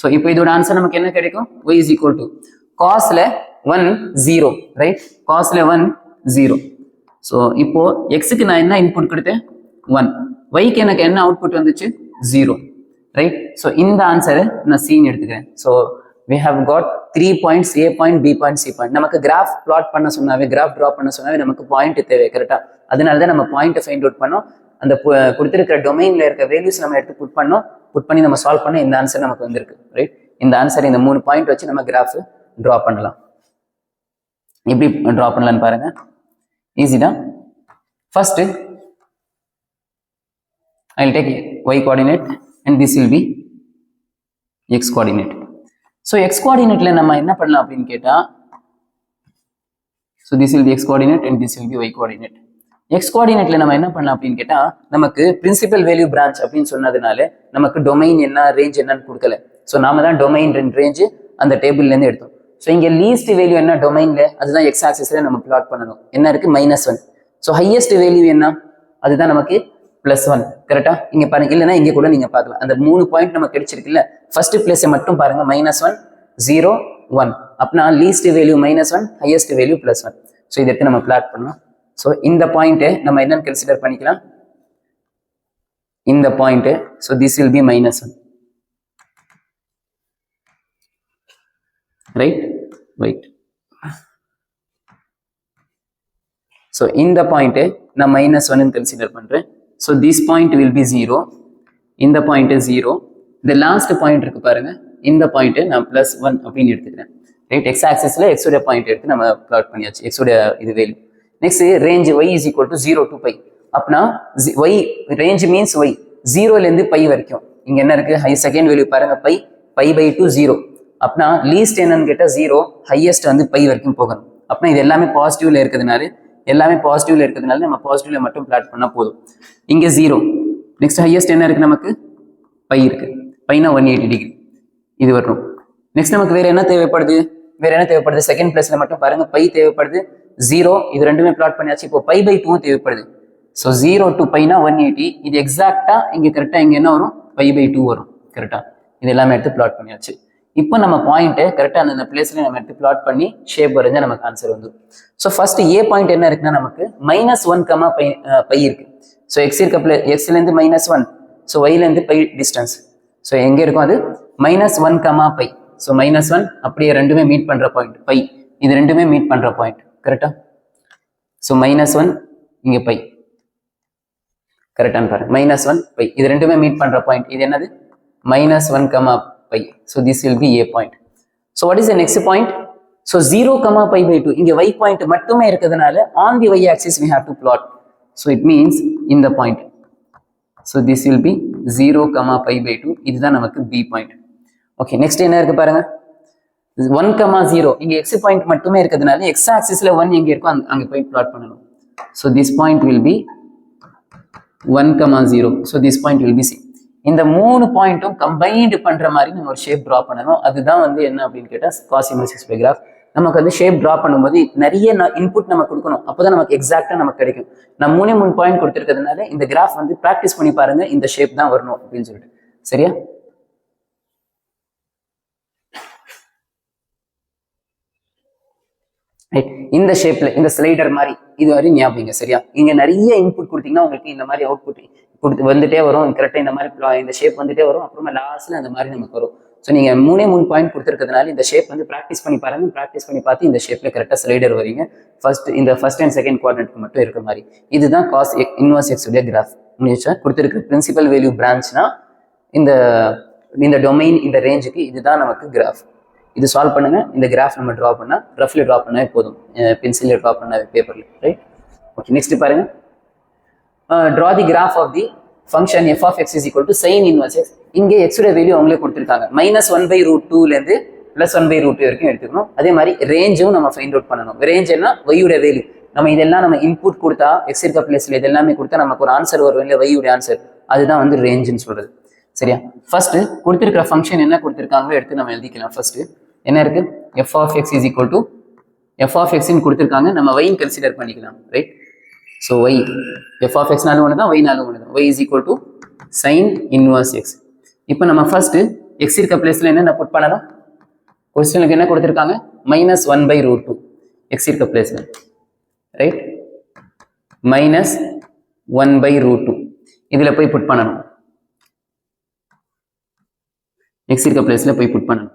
Speaker 1: So இப்போ இதோட ஆன்சர் நமக்கு என்ன கிடைக்கும்? y is equal to cosல 1 0, ரைட்? cosல 1 0. ஸோ இப்போ எக்ஸுக்கு நான் என்ன இன்புட் கொடுத்தேன்? 1. ஒய்க்கு எனக்கு என்ன அவுட்புட் வந்துச்சு? 0, ரைட்? ஸோ இந்த ஆன்சரை நான் சீன் எடுத்துக்கிறேன். So we have got 3 points, A point, B point, C point. நமக்கு கிராஃப் பிளாட் பண்ண சொன்னாவே, கிராஃப் ட்ரா பண்ண சொன்னாவே நமக்கு பாயிண்ட் தேவை. கரெக்டா? அதனால தான் நம்ம பாயிண்ட்டை ஃபைண்ட் அவுட் பண்ணோம். அந்த கொடுத்துருக்கிற டொமைன்ல இருக்க வேல்யூஸ் நம்ம எடுத்து புட் பண்ணி நம்ம சால்வ் பண்ண இந்த ஆன்சர் நமக்கு வந்திருக்கு, ரைட்? இந்த ஆன்சர் இந்த 3 பாயிண்ட் வச்சு நம்ம கிராஃப் ட்ரா பண்ணலாம். எப்படி ட்ரா பண்ணலாம்னு பாருங்க. ஈஸி தான். First I will take y coordinate and this will be x coordinate. So x coordinateல நம்ம என்ன பண்ணலாம் அப்படின்னு கேட்டா, so this will be x coordinate and this will be y coordinate. x coordinateல நம்ம என்ன பண்ணலாம் அப்படின்னு கேட்டா, நமக்கு பிரின்சிபல் வேல்யூ பிரான்ச் அப்படின்னு சொன்னதுனால நமக்கு டொமைன் என்ன, ரேஞ்ச் என்னன்னு கொடுக்கல. ஸோ நாம தான் டொமைன் ரேஞ்ச் அந்த டேபிள்ல இருந்து எடுத்தோம். ஸோ இங்க லீஸ்ட் வேல்யூ என்ன டொமைன்ல, அதுதான் எக்ஸ் ஆக்சிஸ்ல நம்ம பிளாட் பண்ணணும். என்ன இருக்கு? -1. ஸோ ஹையஸ்ட் வேல்யூ என்ன, அதுதான் நமக்கு +1. கரெக்டா? இங்க பாருங்க, இல்லைன்னா இங்க கூட நீங்க பார்க்கலாம். அந்த 3 பாயிண்ட் நமக்கு கிடைச்சிருக்குல்ல, ஃபர்ஸ்ட் பிளேஸை மட்டும் பாருங்க, -1 0 1. அப்படின்னா least value -1, highest value +1. So இதை எடுத்து நம்ம பிளாட் பண்ணலாம். ஸோ இந்த பாயிண்ட்டை நம்ம என்னன்னு கன்சிடர் பண்ணிக்கலாம், இந்த point. So this will be -1, right? Wait. So இந்த பாயிண்ட் நான் -1 கன்சிடர் பண்றேன். So this point will be 0, இந்த பாயிண்ட் 0. இந்த லாஸ்ட் பாயிண்ட் இருக்கு பாருங்க, இந்த பாயிண்ட் நான் +1 அப்படின்னு எடுத்துக்கிறேன். ரைட்? எக்ஸ் ஆக்சிஸ்ல எக்ஸ் உடைய பாயிண்ட் எடுத்து நம்ம பிளாட் பண்ணியாச்சு, எக்ஸ் உடைய இது value. Next range y is equal to 0 to π. அப்படின்னா y ரேஞ்ச் மீன்ஸ் y 0ல இருந்து π வரைக்கும். இங்க என்ன இருக்கு, செகண்ட் வேல்யூ பாருங்க, π/2 0. அப்படின்னா லீஸ்ட் என்னன்னு கேட்டா 0, ஹையஸ்ட் வந்து π வரைக்கும் போகணும். அப்படின்னா இது எல்லாமே பாசிட்டிவ்ல இருக்கிறதுனால நம்ம பாசிட்டிவ்ல மட்டும் பிளாட் பண்ணா போதும். இங்க 0. நெக்ஸ்ட் ஹையஸ்ட் என்ன இருக்கு, நமக்கு π இருக்கு. πனா 180 டிகிரி இது வரணும். நெக்ஸ்ட் நமக்கு வேற என்ன தேவைப்படுது, செகண்ட் பிளேஸ்ல மட்டும் பாருங்க, π தேவைப்படுது, 0. இது ரெண்டுமே பிளாட் பண்ணியாச்சு. இப்போ π/2 தேவைப்படுது. So 0 to πனா 180. இது எக்ஸாக்டா இங்க கரெக்டா இங்க என்ன வரும், π/2 வரும். கரெக்டா? இது எல்லாமே எடுத்து பிளாட் பண்ணியாச்சு. இப்போ நம்ம பாயிண்ட் கரெக்டா அந்த பிளேஸ்ல நம்ம எடுத்து பிளாட் பண்ணி ஷேப் வரைஞ்சா நமக்கு ஆன்சர் வந்து. ஸோ ஃபர்ஸ்ட் ஏ பாயிண்ட் என்ன இருக்குன்னா, நமக்கு -1, π இருக்கு. ஸோ எக்ஸ் இருக்க எக்ஸ்ல இருந்து -1, ஸோ ஒய்ல இருந்து π டிஸ்டன்ஸ். ஸோ எங்க இருக்கும் அது, -1, π. ஸோ -1 அப்படியே ரெண்டுமே மீட் பண்ற பாயிண்ட் π. இது ரெண்டுமே மீட் பண்ற பாயிண்ட். கரெக்டா? ஸோ -1 இங்க π. கரெக்டான்னு பாருங்க, -1 π. இது ரெண்டுமே மீட் பண்ற பாயிண்ட். இது என்னது, -1, π. So this will be a point. So what is the next point? So 0, π/2. இங்க y point மட்டுமே இருக்கிறதுனால on the y axis we have to plot. So it means in the point. So this will be 0, π/2. இதுதான் நமக்கு b point. Okay, next என்ன இருக்கு பாருங்க, 1, 0. இங்க x point மட்டுமே இருக்கிறதுனால x axisல 1 எங்க இருக்கோ அங்க போய் plot பண்ணணும். So this point will be 1, 0. So this point will be c. இந்த 3 பாயிண்ட்டும் கம்பைன்டு பண்ற மாதிரி நம்ம ஒரு ஷேப் டிரா பண்ணணும். அதுதான் வந்து என்ன அப்படின்னு கேட்டா காஸ்-இன்வெர்ஸ் கிராஃப். நமக்கு வந்து ஷேப் டிரா பண்ணும்போது நிறைய இன்புட் நம்ம கொடுக்கணும், அப்போதான் நமக்கு எக்ஸாக்டா நமக்கு கிடைக்கும். நான் 3 பாயிண்ட் கொடுத்துருக்கிறதுனால இந்த கிராஃப் வந்து பிராக்டிஸ் பண்ணி பாருங்க, இந்த ஷேப் தான் வரணும் அப்படின்னு சொல்லிட்டு. சரியா? இந்த ஷேப்ல இந்த ஸ்லைடர் மாதிரி இது வரை ஞாபகம். சரியா? இங்க நிறைய இன்புட் கொடுத்தீங்கன்னா உங்களுக்கு இந்த மாதிரி அவுட்புட் வந்துட்டே வரும். கரெக்டா இந்த மாதிரி இந்த ஷேப் வந்துட்டே வரும். அப்புறமா லாஸ்ட்ல அந்த மாதிரி நமக்கு வரும். ஸோ நீங்க 3 பாயிண்ட் கொடுத்துருக்கிறதுனால இந்த ஷேப் வந்து ப்ராக்டிஸ் பண்ணி பாருங்க. ப்ராக்டிஸ் பண்ணி பார்த்து இந்த ஷேப்ல கரெக்டா ஸ்லைடர் வரீங்க. ஃபர்ஸ்ட் அண்ட் செகண்ட் குவாட்ரண்ட்க்கு மட்டும் இருக்கிற மாதிரி. இதுதான் காஸ்-இன்வெர்ஸ் எக்ஸ் உடைய கிராஃப். முடிச்சா கொடுத்துருக்க பிரின்சிபல் வேல்யூ பிரான்ச்னா இந்த டொமைன், இந்த ரேஞ்சுக்கு இதுதான் நமக்கு கிராஃப். இது சால்வ் பண்ணுங்க. இந்த கிராஃப் நம்ம ட்ரா பண்ணா ரஃப்லி ட்ரா பண்ணாவே போதும், பென்சிலில் ட்ரா பண்ண பேப்பர்ல. ரைட்? ஓகே, நெக்ஸ்ட் பாருங்க. Draw the graph of the function f of x is equal to sin inverse x. இங்கே x உடைய வேல்யூ அவங்களே கொடுத்துருக்காங்க. -1/√2ல இருந்து +1/√2 வரைக்கும் எடுத்துக்கணும். அதே மாதிரி ரேஞ்சும் நம்ம ஃபைண்ட் அவுட் பண்ணணும். ரேஞ்ச் என்ன, y உடைய வேல்யூ. நம்ம இதெல்லாம் நம்ம இன்புட் கொடுத்தா x இருக்க பிளேஸ்ல இதெல்லாமே கொடுத்தா நமக்கு ஒரு ஆன்சர் வரும் இல்லை, y உடைய ஆன்சர். அதுதான் வந்து ரேஞ்சுன்னு சொல்றது. சரியா? ஃபர்ஸ்ட் கொடுத்துருக்கிற ஃபங்க்ஷன் என்ன கொடுத்துருக்காங்களோ எடுத்து நம்ம எழுதிக்கலாம். ஃபர்ஸ்ட் என்ன இருக்கு, f of x is equal to f of x ன்னு கொடுத்துருக்காங்க. நம்ம y கன்சிடர் பண்ணிக்கலாம். Right? So y f of x நாலும் ஒன்று தான், y நாலும் ஒன்று தான். y is equal to sin inverse x. இப்போ நம்ம ஃபர்ஸ்ட் x இருக்க பிளேஸ்ல என்ன புட் பண்ணணும், கொஸ்டினுக்கு என்ன கொடுத்துருக்காங்க, -1/√2 x இருக்க பிளேஸ்ல. ரைட்? -1/√2 இதுல போய் புட் பண்ணணும். x இருக்க பிளேஸ்ல போய் புட் பண்ணணும்.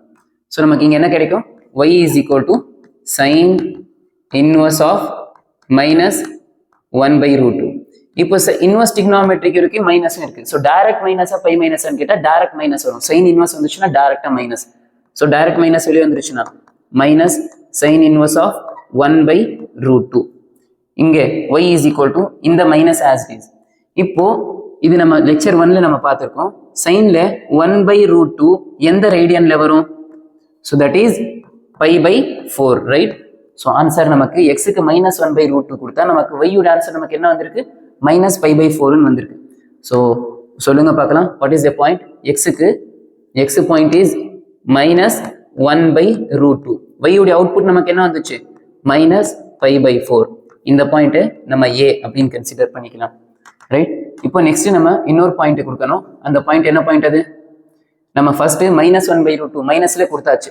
Speaker 1: ஸோ நமக்கு இங்க என்ன கிடைக்கும், y is equal to sin inverse of -1/√2. இப்போ இன்வெர்ஸ் டிக்னாமெட்ரிக் இருக்கு, மைனஸும் இருக்கு. ஸோ டைரக்ட் மைனஸா பை மைனஸ்ன்னு கேட்டா டைரக்ட் மைனஸ் வரும். சைன் இன்வெர்ஸ் வந்துச்சுன்னா டைரக்டா மைனஸ். ஸோ டைரக்ட் மைனஸ் வெளியே வந்துருச்சுன்னா மைனஸ் சைன் இன்வெர்ஸ் ஆஃப் 1/√2. இங்கே y is equal to இந்த மைனஸ் ஆஸ் இட் இஸ். இப்போ இது நம்ம லெக்சர் 1ல நம்ம பார்த்துருக்கோம். சைன்ல 1/√2 எந்த ரேடியன்ல வரும், so that is π/4. Right? So answer நமக்கு எக்ஸுக்கு -1/√2 கொடுத்தா நமக்கு y-யோட ஆன்சர் நமக்கு என்ன வந்திருக்கு, -π/4ன்னு வந்திருக்கு. ஸோ சொல்லுங்க பார்க்கலாம், what is the point, x point is -1/√2. y-யோட அவுட்புட் நமக்கு என்ன வந்துச்சு, -π/4. இந்த பாயிண்ட் நம்ம ஏ அப்படின்னு கன்சிடர் பண்ணிக்கலாம், ரைட்? இப்போ நெக்ஸ்ட் நம்ம இன்னொரு பாயிண்ட் கொடுக்கணும். அந்த பாயிண்ட் என்ன பாயிண்ட்? அது நம்ம ஃபர்ஸ்ட் -1/√2 மைனஸ்ல கொடுத்தாச்சு.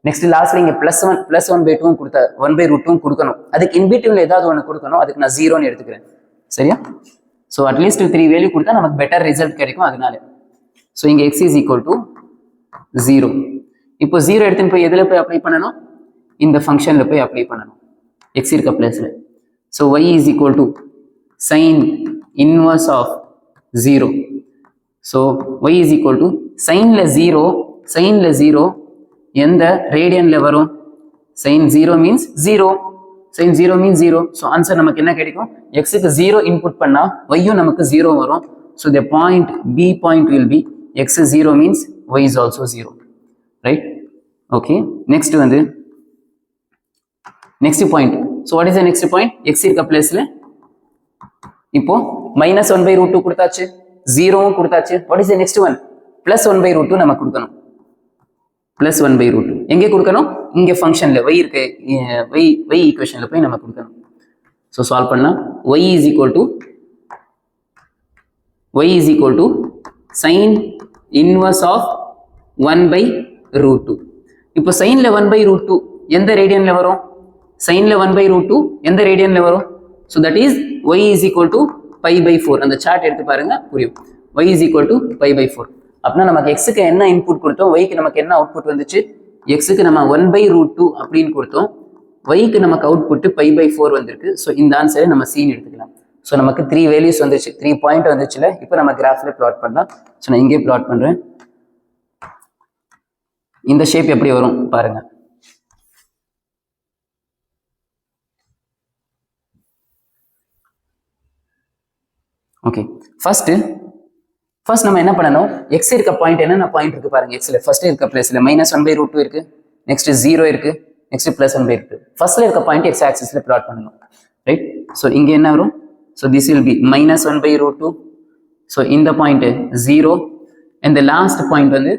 Speaker 1: நெக்ஸ்ட் லாஸ்ட்ல இங்க +1/2 கொடுத்தா 1/√2 கொடுக்கணும். அதுக்கு இன்பிட்வீன்ல ஏதாவது ஒன்று கொடுக்கணும். அதுக்கு நான் 0ன்னு எடுத்துக்கிறேன், சரியா? ஸோ அட்லீஸ்ட் 3 வேல்யூ கொடுத்தா நமக்கு பெட்டர் ரிசல்ட் கிடைக்கும். அதனால ஸோ இங்க x is equal to 0. இப்போ 0 எடுத்துன்னு போய் எதில் போய் அப்ளை பண்ணணும்? இந்த ஃபங்க்ஷன்ல போய் அப்ளை பண்ணணும், x இருக்க பிளேஸ்ல. So y is equal to sin inverse of 0. So y is equal to சைன்ல 0 எந்த ரேடியன்ல வரும்? sin 0 means 0. sin 0 means 0. So answer நமக்கு என்ன கிடைக்கும்? எக்ஸுக்கு 0 இன்புட் பண்ணா ஒய்யும் நமக்கு 0 வரும். So the point B point will be x 0 means y is also 0, right? Okay, next வந்து next point. So what is the next point? x இருக்க பிளேஸ்ல இப்போ -1/√2 கொடுத்தாச்சு, 0வும் கொடுத்தாச்சு. What is the next one? +1/√2 நம்ம கொடுக்கணும். +1/√2 எங்கே கொடுக்கணும்? இங்க ஃபங்க்ஷன்ல y இருக்கு, y ஈக்குவேஷன்ல போய் நம்ம கொடுக்கணும். ஸோ சால்வ் பண்ணலாம். y is equal to sin inverse of 1/√2. இப்போ சைன்ல 1/√2 எந்த ரேடியன்ல வரும்? சைன்ல 1/√2 எந்த ரேடியன்ல வரும்? So that is y is equal to π/4. அந்த சார்ட் எடுத்து பாருங்க, புரியும். y is equal to π/4. அப்படின்னா நமக்கு எக்ஸுக்கு என்ன இன்புட் கொடுத்தோம், ஒய்க்கு நமக்கு என்ன அவுட்புட் வந்துச்சு? எக்ஸுக்கு நம்ம 1/√2 அப்படின்னு கொடுத்தோம், ஒய்க்கு நமக்கு அவுட்புட் π/4 வந்திருக்கு. ஸோ இந்த ஆன்சரை நம்ம சீன் எடுத்துக்கலாம். ஸோ நமக்கு 3 வேல்யூஸ் வந்துச்சு, 3 பாயிண்ட் வந்துச்சுல. இப்போ நம்ம கிராஃப்ல பிளாட் பண்ணலாம். ஸோ நான் இங்கே பிளாட் பண்றேன். இந்த ஷேப் எப்படி வரும் பாருங்க. ஓகே, ஃபர்ஸ்ட் நம்ம என்ன பண்ணணும்? எக்ஸ் இருக்க பாயிண்ட் என்னென்ன பாயிண்ட் இருக்கு பாருங்க. எக்ஸ்ல ஃபர்ஸ்ட் இருக்க பிளேஸ்ல -1/√2 இருக்கு, நெக்ஸ்ட் 0 இருக்கு, நெக்ஸ்ட் +1/2. ஃபர்ஸ்ட்ல இருக்க பாயிண்ட் எக்ஸ் ஆக்சிஸ்ல பிளாட் பண்ணணும், ரைட்? ஸோ இங்க என்ன வரும்? So this will be -1/√2. So இந்த point 0 and the last point வந்து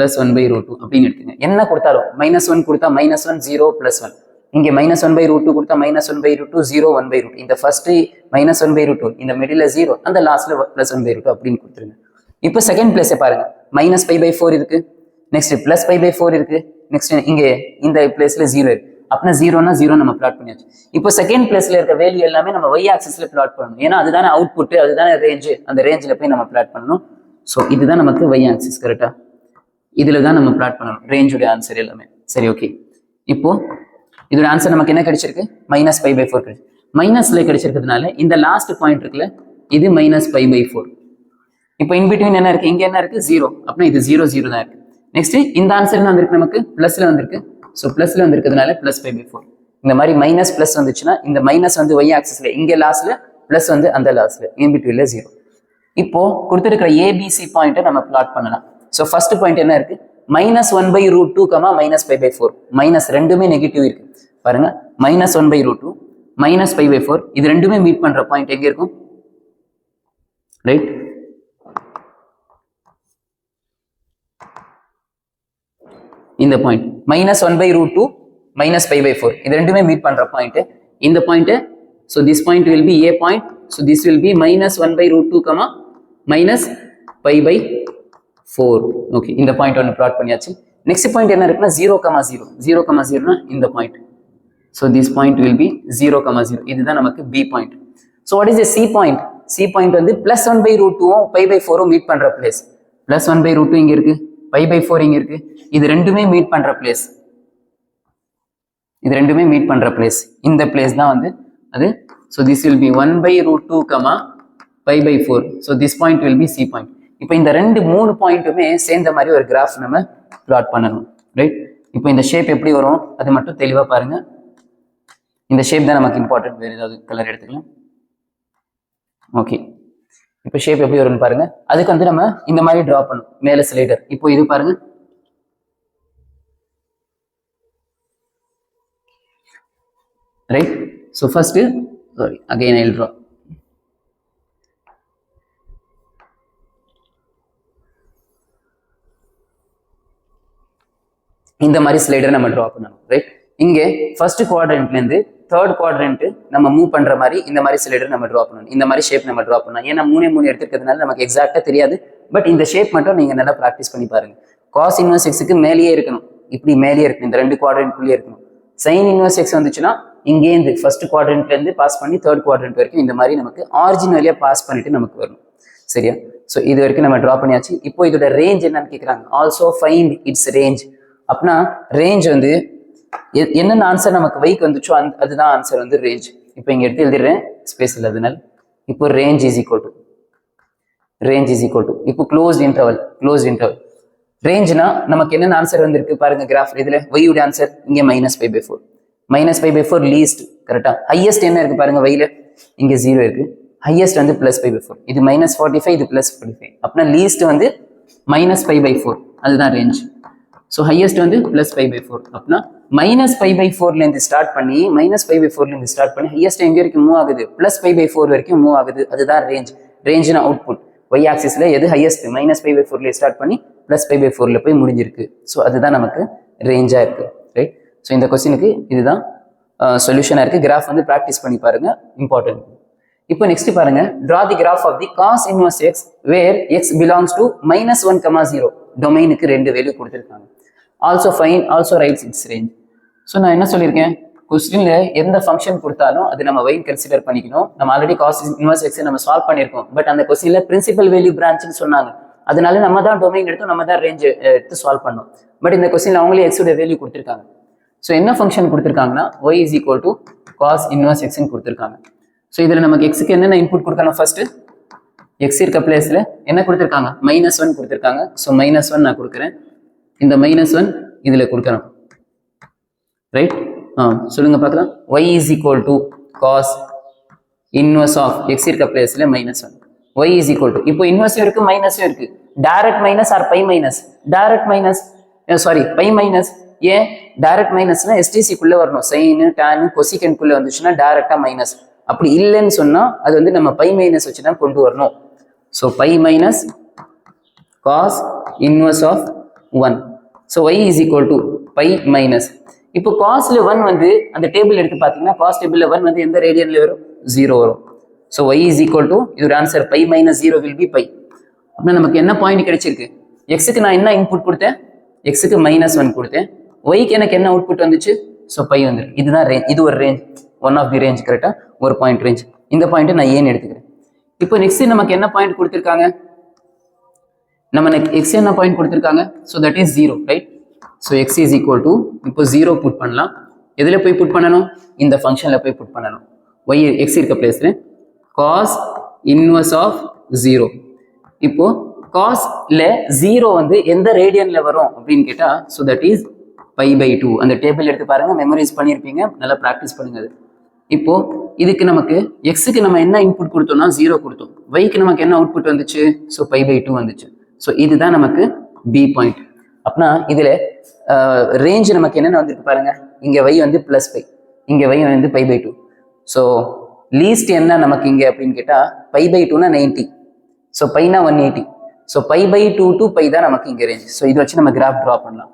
Speaker 1: +1/√2 அப்படின்னு எடுத்துங்க. என்ன கொடுத்தாலும் -1 கொடுத்தா -1 0 +1, இங்க -1/√2 கொடுத்தா -1/√2 0 1/√2. இந்த ஃபர்ஸ்ட் -1/√2, இந்த மிடில் 0, அந்த லாஸ்ட்ல +1/√2 அப்படின்னு கொடுத்துருங்க. இப்போ செகண்ட் பிளேஸை பாருங்க, -π/4 இருக்கு, நெக்ஸ்ட் +π/4 இருக்கு, நெக்ஸ்ட் இங்க இந்த பிளேஸ்ல 0 இருக்கு. அப்படின்னா 0னா 0 நம்ம பிளாட் பண்ணியாச்சு. இப்போ செகண்ட் பிளேஸ்ல இருக்க வேல்யூ எல்லாமே நம்ம y ஆக்சிஸ்ல பிளாட் பண்ணணும். ஏன்னா அதுதானே அவுட்புட், அதுதானே ரேஞ்ச். அந்த ரேஞ்சில் போய் நம்ம பிளாட் பண்ணணும். ஸோ இதுதான் நமக்கு y ஆக்சிஸ், கரெக்டா? இதுல தான் நம்ம பிளாட் பண்ணணும் ரேஞ்சோட ஆன்சர் எல்லாமே. சரி, ஓகே. இப்போ இதோட ஆன்சர் நமக்கு என்ன கிடைச்சிருக்கு? -π/4 கிடைச்சு. மைனஸ்ல கிடைச்சிருக்கிறதுனால இந்த லாஸ்ட் பாயிண்ட் இருக்குல்ல, இது -π/4. இப்போ இன்பிட்வீன் என்ன இருக்கு? இங்க என்ன இருக்கு? 0. அப்படின்னா இது 0 0 தான் இருக்கு. நெக்ஸ்ட் இந்த ஆன்சர் என்ன வந்திருக்கு? நமக்கு பிளஸ்ல வந்திருக்கு. ஸோ பிளஸ்ல வந்திருக்கிறதுனால +π/4. இந்த மாதிரி மைனஸ் பிளஸ் வந்துச்சுன்னா இந்த மைனஸ் வந்து y ஆக்சிஸ்ல இங்க லாஸ்ட்ல, பிளஸ் வந்து அந்த லாஸ்ட்ல, இன்பிட்வீன்ல 0. இப்போ கொடுத்துருக்கிற ஏபிசி பாயிண்ட்டை நம்ம பிளாட் பண்ணலாம். ஸோ ஃபர்ஸ்ட் பாயிண்ட் என்ன இருக்கு? -1/√2, -π/4. மைனஸ் ரெண்டுமே நெகட்டிவ் இருக்கு பாருங்க. -1/√2, -π/4 இது ரெண்டுமே மீட் பண்ற பாயிண்ட் எங்க இருக்கும்? ரைட்? இந்த பாயிண்ட் -1/√2, -π/4 இது ரெண்டுமே மீட் பண்ற பாயிண்ட் இந்த point. So this point will be a point. So this will be -1/√2, -π/4. Okay, இந்த பாயிண்ட் ஒன்று பிளாட் பண்ணியாச்சு. நெக்ஸ்ட் பாயிண்ட் என்ன இருக்குன்னா 0,0. 0,0னா இந்த point. So this point will be 0,0. இதுதான் நமக்கு B point. So what is C point? C point வந்து +1/√2வும் π/4ம் மீட் பண்ற பிளேஸ். +1/√2 இங்க இருக்கு, π/4 இங்க இருக்கு. இது ரெண்டுமே மீட் பண்ற பிளேஸ். இது ரெண்டுமே மீட் பண்ற பிளேஸ். இந்த பிளேஸ் தான் வந்து அது. So this will be 1/√2, π/4. So this point will be C point. இப்போ இந்த 3 பாயிண்ட்டுமே சேர்ந்த மாதிரி ஒரு கிராஃப் நம்ம பிளாட் பண்ணணும், ரைட்? இப்போ இந்த ஷேப் எப்படி வரும் அது மட்டும் தெளிவா பாருங்க. இந்த ஷேப் தான் நமக்கு இம்பார்ட்டன்ட். வேற ஏதாவது கலர் எடுத்துக்கலாம். ஓகே, இப்போ ஷேப் எப்படி வரும்னு பாருங்க. அதுக்கு வந்து நம்ம இந்த மாதிரி டிரா பண்ணும் மேல ஸ்லைடர். இப்போ இது பாருங்க, right? So first sorry again I will draw. இந்த மாதிரி ஸ்லைடர் நம்ம டிரா பண்ணணும், ரைட்? இங்கே ஃபர்ஸ்ட் குவாட்ரண்ட்ல இருந்து தேர்ட் குவாட்ரண்ட் நம்ம மூவ் பண்ற மாதிரி இந்த மாதிரி சிலிண்டர் நம்ம ட்ரா பண்ணணும், இந்த மாதிரி ஷேப் நம்ம ட்ரா பண்ணணும். ஏன்னா 3 எடுத்துக்கிறதுனால நமக்கு எக்ஸாக்டா தெரியாது. பட் இந்த ஷேப் மட்டும் நீங்க நல்லா ப்ராக்டிஸ் பண்ணி பாருங்க. காஸ் இன்வர்ஸ் எக்ஸுக்கு மேலேயே இருக்கணும், இப்படி மேலேயே இருக்கணும், இந்த 2 குவாட்ரண்ட்குள்ளேயே இருக்கணும். சைன் இன்வர்ஸ் எக்ஸ் வந்துச்சுன்னா இங்கேருந்து ஃபர்ஸ்ட் குவாட்ரண்ட்ல இருந்து பாஸ் பண்ணி தேர்ட் குவாட்ரண்ட் வரைக்கும் இந்த மாதிரி நமக்கு ஆரிஜின் வழியா பாஸ் பண்ணிட்டு நமக்கு வரணும். சரியா? ஸோ இது வரைக்கும் நம்ம ட்ரா பண்ணியாச்சு. இப்போ இதோட ரேஞ்ச் என்னன்னு கேட்குறாங்க. Also find it's range. அப்படின்னா ரேஞ்ச் வந்து என்னென்ன ஆன்சர் நமக்கு வைக்கு வந்துச்சோ அதுதான் ஆன்சர் வந்து ரேஞ்ச். இப்போ இங்க எடுத்து எழுதிடுறேன், ஸ்பேஸ் இல்லாதனால. இப்போ ரேஞ்ச் இஸ் ஈக்குவல் டு இப்போ க்ளோஸ்ட் இன்டர்வல் ரேஞ்ச்னா நமக்கு என்னென்ன ஆன்சர் வந்திருக்கு பாருங்க. கிராஃப் இதுல y உடைய ஆன்சர் இங்க -π/4 லீஸ்ட். கரெக்டா? ஹையஸ்ட் என்ன இருக்கு பாருங்க, y ல இங்க 0 இருக்கு, ஹையஸ்ட் வந்து +π/4. இது -45, இது +45. அப்படின்னா லீஸ்ட் வந்து -π/4, அதுதான் ரேஞ்ச். ஸோ ஹையஸ்ட் வந்து +π/4. அப்படின்னா -π/4ல இருந்து ஸ்டார்ட் பண்ணி ஹையஸ்ட் எங்க வரைக்கும் மூவ் ஆகுது, +π/4 வரைக்கும் மூவ் ஆகுது, அதுதான் ரேஞ்ச். ரேஞ்ச்னா அவுட்புட் y ஆக்சிஸ்ல எது ஹையஸ்ட், -π/4ல ஸ்டார்ட் பண்ணி +π/4ல போய் முடிஞ்சிருக்கு. ஸோ அதுதான் நமக்கு ரேஞ்சா இருக்கு. ரைட்? ஸோ இந்த கொஸ்டினுக்கு இதுதான் சொல்யூஷனா இருக்கு. கிராஃப் வந்து ப்ராக்டிஸ் பண்ணி பாருங்க, இம்பார்ட்டன்ட். இப்போ நெக்ஸ்ட் பாருங்க, draw the graph of the cos inverse x where x belongs to -1,0 டொமைனுக்கு 2 வேல்யூ கொடுத்துருக்காங்க. Also writes its range. So நான் என்ன சொல்லியிருக்கேன், கொஸ்டின்ல எந்த ஃபங்க்ஷன் கொடுத்தாலும் அது நம்ம வைன் கன்சிடர் பண்ணிக்கணும். நம்ம ஆல்ரெடி காஸ் இன்வர்ஸ் எக்ஸ் நம்ம சால்வ் பண்ணியிருக்கோம். பட் அந்த கொஸ்டின்ல பிரின்சிபல் வேல்யூ பிரான்ச்னு சொன்னாங்க, அதனால நம்ம தான் டொமைன் எடுத்து நம்ம தான் ரேஞ்ச் எடுத்து சால்வ் பண்ணோம். பட் இந்த கொஸ்டின்ல அவங்களே எக்ஸோட வேல்யூ கொடுத்துருக்காங்க. ஸோ என்ன ஃபங்க்ஷன் கொடுத்துருக்காங்கன்னா y is equal to cos inverse எக்ஸ்ன்னு கொடுத்துருக்காங்க. ஸோ இதில் நமக்கு எக்ஸுக்கு என்னென்ன இன்புட் கொடுக்கணும், ஃபர்ஸ்ட் எக்ஸ் இருக்க பிளேஸ்ல என்ன கொடுத்துருக்காங்க, -1 கொடுத்துருக்காங்க. ஸோ -1 நான் கொடுக்குறேன், இந்த -1 இதுல கொடுக்கணும். ரைட்? சொல்லுங்க பார்க்கலாம். y is equal to cos inverse of x இருக்க பிளேஸ்ல -1. y இஸ் ஈக்குவல் டு, இப்போ இன்வர்ஸும் இருக்கு மைனஸும் இருக்கு. Direct minus or pi minus? Direct minus, sorry pi minus. ஏன் டைரக்ட் மைனஸ்னா எஸ்டிசிக்குள்ள வரணும், சைனு டானு கொசிகன்குள்ள வந்துச்சுன்னா டைரக்டா மைனஸ். அப்படி இல்லைன்னு சொன்னா அது வந்து நம்ம பை மைனஸ் வச்சுதான் கொண்டு வரணும். So pi minus cos inverse of 1. So y is equal to pi minus. இப்போ காஸ்ல 1 வந்து அந்த டேபிள் எடுத்து பார்த்தீங்கன்னா காஸ் டேபிள்ல 1 வந்து எந்த ரேடியன்ல வரும், 0 வரும். So y is equal to, இதோட answer pi -0 will be pi. அப்படின்னா நமக்கு என்ன பாயிண்ட் கிடைச்சிருக்கு, எக்ஸுக்கு நான் என்ன இன்புட் கொடுத்தேன், எக்ஸுக்கு -1 கொடுத்தேன், ஒய்க்கு எனக்கு என்ன அவுட்புட் வந்துச்சு, ஸோ பை வந்துருக்கு. இதுதான் ரேஞ்ச், இது ஒரு range, one of the range. கரெக்டா? ஒரு பாயிண்ட் ரேஞ்ச். இந்த பாயிண்ட் நான் ஏன்னு எடுத்துக்கிறேன். இப்போ நெக்ஸ்ட் நமக்கு என்ன பாயிண்ட் கொடுத்துருக்காங்க, நம்ம எக்ஸ் என்ன பாயிண்ட் கொடுத்துருக்காங்க, so that is 0. Right? So X is equal to, இப்போ 0 புட் பண்ணலாம். எதுல போய் புட் பண்ணணும், இந்த ஃபங்க்ஷன்ல போய் புட் பண்ணணும். ஒய் எக்ஸ் இருக்க பிளேஸ்ல காஸ் இன்வர்ஸ் ஆஃப் 0. இப்போ காஸ்ல 0 வந்து எந்த ரேடியன்ல வரும் அப்படின்னு கேட்டா, ஸோ தட் இஸ் π/2. அந்த டேபிள் எடுத்து பாருங்க, மெமரைஸ் பண்ணியிருப்பீங்க, நல்லா ப்ராக்டிஸ் பண்ணுங்க அது. இப்போ இதுக்கு நமக்கு எக்ஸுக்கு நம்ம என்ன இன்புட் கொடுத்தோம்னா 0 கொடுத்தோம், ஒய்க்கு நமக்கு என்ன அவுட்புட் வந்துச்சு, ஸோ π/2 வந்துச்சு. ஸோ இதுதான் நமக்கு பி பாயிண்ட். அப்படின்னா இதுல ரேஞ்ச் நமக்கு என்னென்ன வந்துருக்கு பாருங்க, இங்க y வந்து +π, இங்க y வந்து π/2. ஸோ லீஸ்ட் என்ன நமக்கு இங்க அப்படின்னு கேட்டா, π/2னா 90, ஸோ பைனா 180. ஸோ π/2 டு π தான் நமக்கு இங்க ரேஞ்ச். ஸோ இதை வச்சு நம்ம கிராஃப் ட்ரா பண்ணலாம்.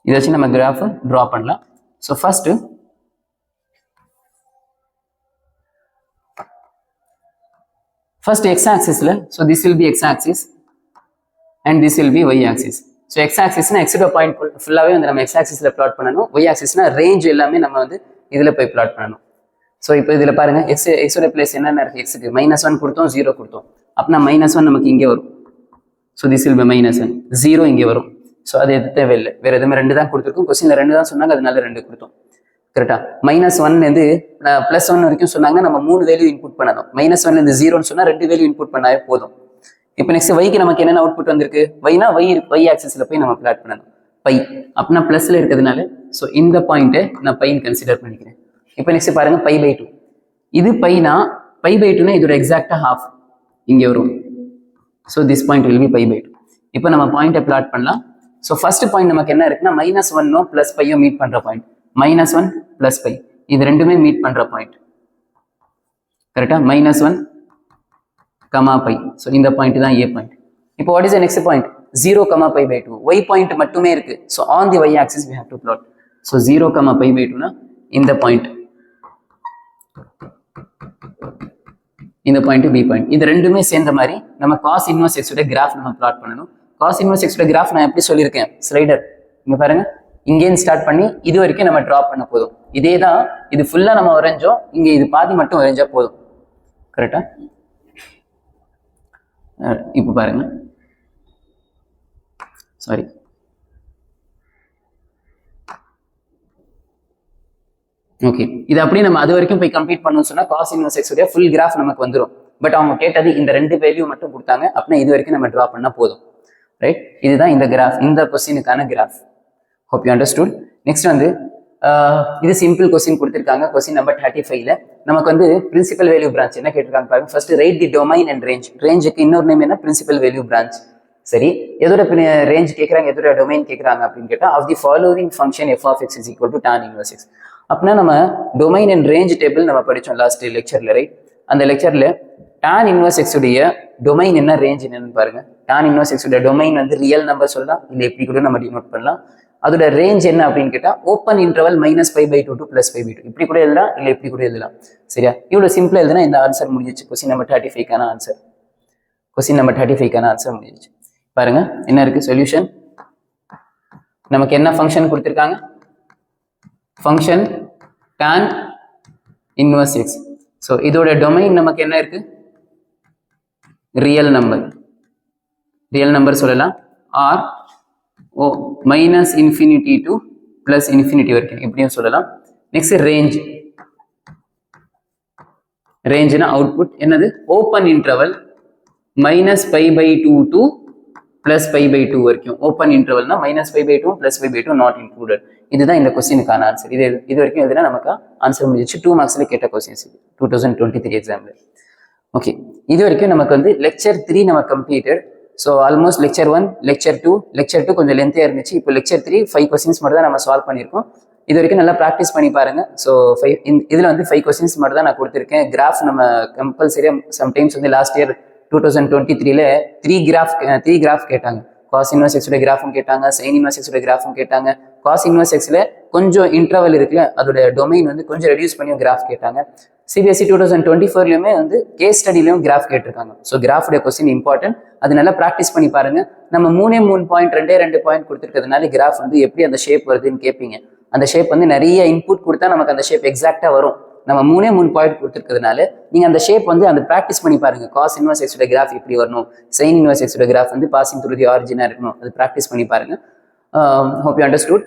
Speaker 1: இதை வச்சு நம்ம கிராஃப் ட்ரா பண்ணலாம். ஸோ ஃபர்ஸ்ட் x ஆக்சிஸ்ல, so this will be x axis and this will be y axis. So x ஆக்சிஸ்னா எக்ஸோட பாயிண்ட் ஃபுல்லாவே வந்து நம்ம x ஆக்சிஸ்ல பிளாட் பண்ணணும். y ஆக்சிஸ்னா ரேஞ்ச் எல்லாமே நம்ம வந்து இதுல போய் பிளாட் பண்ணணும். ஸோ இப்போ இதுல பாருங்க, எக்ஸோட பிளேஸ் என்னென்ன இருக்கு, எக்ஸுக்கு -1 கொடுத்தோம், 0 கொடுத்தோம். அப்படின்னா -1 நமக்கு இங்கே வரும். ஸோ திஸ் வில் பி -1, 0 இங்கே வரும். ஸோ அது எது தேவையில்லை, வேற எதுவுமே 2 தான் கொடுத்துருக்கோம். கொஸ்டின்ல 2 தான் சொன்னாங்க, அதனால 2 கொடுத்தோம். கரெக்டா? -1 இருந்து +1 வரைக்கும் சொன்னாங்கன்னா நம்ம 3 வேல்யூ இன்புட் பண்ணணும். -1 இருந்து 0ன்னு சொன்னா 2 வேல்யூ இன்புட் பண்ணாவே போதும். இப்போ நெக்ஸ்ட் வைக்கு நமக்கு என்னென்ன அவுட்புட் வந்திருக்கு, வைனா y ஆக்சிஸ்ல போய் நம்ம பிளாட் பண்ணணும், பை. அப்படின்னா பிளஸ்ல இருக்கிறதுனால ஸோ இந்த பாயிண்ட்டை நான் பைன்னு கன்சிடர் பண்ணிக்கிறேன். இப்போ நெக்ஸ்ட் பாருங்க, π/2. இது பைனா, π/2னா இதோட எக்ஸாக்டா ஹாஃப் இங்கே வரும். So this point will be π/2. இப்போ நம்ம பாயிண்ட்டை பிளாட் பண்ணலாம். ஸோ ஃபர்ஸ்ட் பாயிண்ட் நமக்கு என்ன இருக்குன்னா, -1 +π மீட் பண்ற பாயிண்ட், -1 +π இது ரெண்டுமே மீட் பண்ற பாயிண்ட். கரெக்டா? -1, π. ஸோ இந்த பாயிண்ட் தான் ஏ பாயிண்ட். இப்போ what is the next point 0, pi by 2 y point மட்டுமே இருக்கு. So on the y axis we have to plot. So 0, pi by 2 னா இந்த பாயிண்ட் பி பாயிண்ட் இது ரெண்டுமே சேர்ந்த மாதிரி நம்ம காஸ் இன்வர்ஸ் எக்ஸோட கிராஃப் நம்ம பிளாட் பண்ணணும். காஸ் இன்வர்ஸ் எக்ஸோட கிராஃப் நான் எப்படி சொல்லியிருக்கேன், ஸ்லைடர் இங்க பாருங்க, இங்கேருந்து ஸ்டார்ட் பண்ணி இது வரைக்கும் நம்ம டிரா பண்ண போதும். இதே தான் இது ஃபுல்லா நம்ம வரைஞ்சோம், இங்க இது பாதி மட்டும் வரைஞ்சா போதும். கரெக்டா? இப்போ பாருங்க, சாரி, ஓகே, இது அப்படியே நம்ம அது வரைக்கும் போய் கம்ப்ளீட் பண்ணணும்னு சொன்னா காஸ் இன்வர்ஸ் எக்ஸ் உடைய ஃபுல் கிராஃப் நமக்கு வந்துடும். பட் அவங்க கேட்டது இந்த ரெண்டு வேல்யூ மட்டும் கொடுத்தாங்க, அப்படின்னா இது வரைக்கும் நம்ம டிரா பண்ணா போதும். ரைட், இதுதான் இந்த கிராஃப், இந்த கொஸ்டினுக்கான graph. Hope you understood. Next வந்து இது சிம்பிள் கொஸ்டின் கொடுத்திருக்காங்க. கொஸ்டின் நம்பர் 35ல நமக்கு வந்து பிரின்சிபல் வேல்யூ பிரான்ச் என்ன கேட்டிருக்காங்க பாருங்க. First write the domain and range. ரேஞ்சுக்கு இன்னொரு நேம் என்ன, பிரின்சிபல் வேல்யூ பிரான்ச். சரி, எதோட ரேஞ்ச் கேட்கறாங்க, எதோட டொமைன் கேட்கறாங்க அப்படின்னு கேட்டா of the following function f of x is equal to tan inverse x. அப்படின்னா நம்ம டொமைன் அண்ட் ரேஞ்ச் டேபிள் நம்ம படிச்சோம் லாஸ்ட் லெக்சர்ல. ரைட், அந்த லெக்சர்ல tan inverse x உடைய டொமைன் என்ன, ரேஞ்ச் என்னன்னு பாருங்க. tan inverse x உடைய டொமைன் வந்து ரியல் நம்பர் சொல்லலாம், இல்ல எப்படி கூட நம்ம டினோட் பண்ணலாம். அதோட ரேஞ்ச் என்ன அப்படின்னு கேட்டா ஓப்பன் இன்டர்வல் -π/2 to +π/2. இப்படி கூட எழுதலாம், இல்ல இப்படி கூட எழுதலாம். சரியா? இவ்வளவு சிம்பிளா எழுதுனா இந்த ஆன்சர் முடிஞ்சிச்சு. கொஸ்டின் நம்பர் 35க்கான ஆன்சர். கொஸ்டின் நம்பர் 35க்கான ஆன்சர் முடிஞ்சிச்சு. பாருங்க என்ன இருக்கு சொல்யூஷன். நமக்கு என்ன ஃபங்க்ஷன் கொடுத்திருக்காங்க, function tan inverse x. So இதோட டொமைன் நமக்கு என்ன இருக்கு, ரியல் நம்பர். ரியல் நம்பர் சொல்லலாம், ஆர் -∞ to +∞ வரைக்கும் இப்படியும் சொல்லலாம். Next range. ரேஞ்ச்னா அவுட்புட் என்னது, ஓப்பன் இன்டர்வல் -π/2 to +π/2 வரைக்கும். ஓப்பன் இன்டர்வல்னா -π/2 +π/2 நாட் இன்க்ளூடட். இதுதான் இந்த கொஸ்டினுக்கான ஆன்சர். இது வரைக்கும் எதுனா நமக்கு ஆன்சர் முடிஞ்சிச்சு. 2 மார்க்ஸ்ல கேட்ட கொஸ்டின்ஸ் 2023 எக்ஸாம்ல. ஓகே, இது வரைக்கும் நமக்கு வந்து லெக்சர் 3 நம்ம completed. So almost lecture 1, lecture 2 கொஞ்சம் லென்த்தியாக இருந்துச்சு. இப்போ லெக்சர் 3 5 கொஸ்டின்ஸ் மட்டும் தான் நம்ம சால்வ் பண்ணியிருக்கோம். இது வரைக்கும் நல்லா ப்ராக்டிஸ் பண்ணி பாருங்க. ஸோ இதில் வந்து 5 கொஸ்டின்ஸ் மட்டும் தான் நான் கொடுத்துருக்கேன். கிராஃப் நம்ம கம்பல்சரியாக சம்டைம்ஸ் வந்து லாஸ்ட் இயர் 2023ல 3 கிராஃப் கேட்டாங்க. காஸ் இன்வர்ஸ் எக்ஸோட கிராஃபும் கேட்டாங்க, சைன் இன்வர்ஸ் எக்ஸோட கிராஃபும் கேட்டாங்க. காஸ் இன்வர்ஸ் எக்ஸ்ல கொஞ்சம் இன்டர்வல் இருக்குல்ல, அதோட டொமைன் வந்து கொஞ்சம் ரெடியூஸ் பண்ணி கிராஃப் கேட்டாங்க. சிபிஎஸ்சி 2024லயுமே வந்து கேஸ் ஸ்டடிலையும் கிராஃப் கேட்டிருக்காங்க. ஸோ கிராஃபுடைய கொஸ்டின் இம்பார்ட்டன்ட், அது நல்லா ப்ராக்டிஸ் பண்ணி பாருங்க. நம்ம 3 பாயிண்ட் 2 பாயிண்ட் கொடுத்துருக்கிறதுனால கிராஃப் வந்து எப்படி அந்த ஷேப் வருதுன்னு கேட்பீங்க. அந்த ஷேப் வந்து நிறைய இன்புட் கொடுத்தா நமக்கு அந்த ஷேப் எக்ஸாக்டா வரும். நம்ம 3 பாயிண்ட் கொடுத்துருக்கிறதுனால நீங்க அந்த ஷேப் வந்து அந்த ப்ராக்டிஸ் பண்ணி பாருங்க. காஸ் இன்வர்ஸ் எக்ஸோட கிராஃப் இப்படி வரணும், சைன் இன்வர்ஸ் எக்ஸோட கிராஃப் வந்து பாசிங் த்ரூ தி ஆரிஜினா இருக்கணும். அது ப்ராக்டிஸ் பண்ணி பாருங்க. Hope you understood.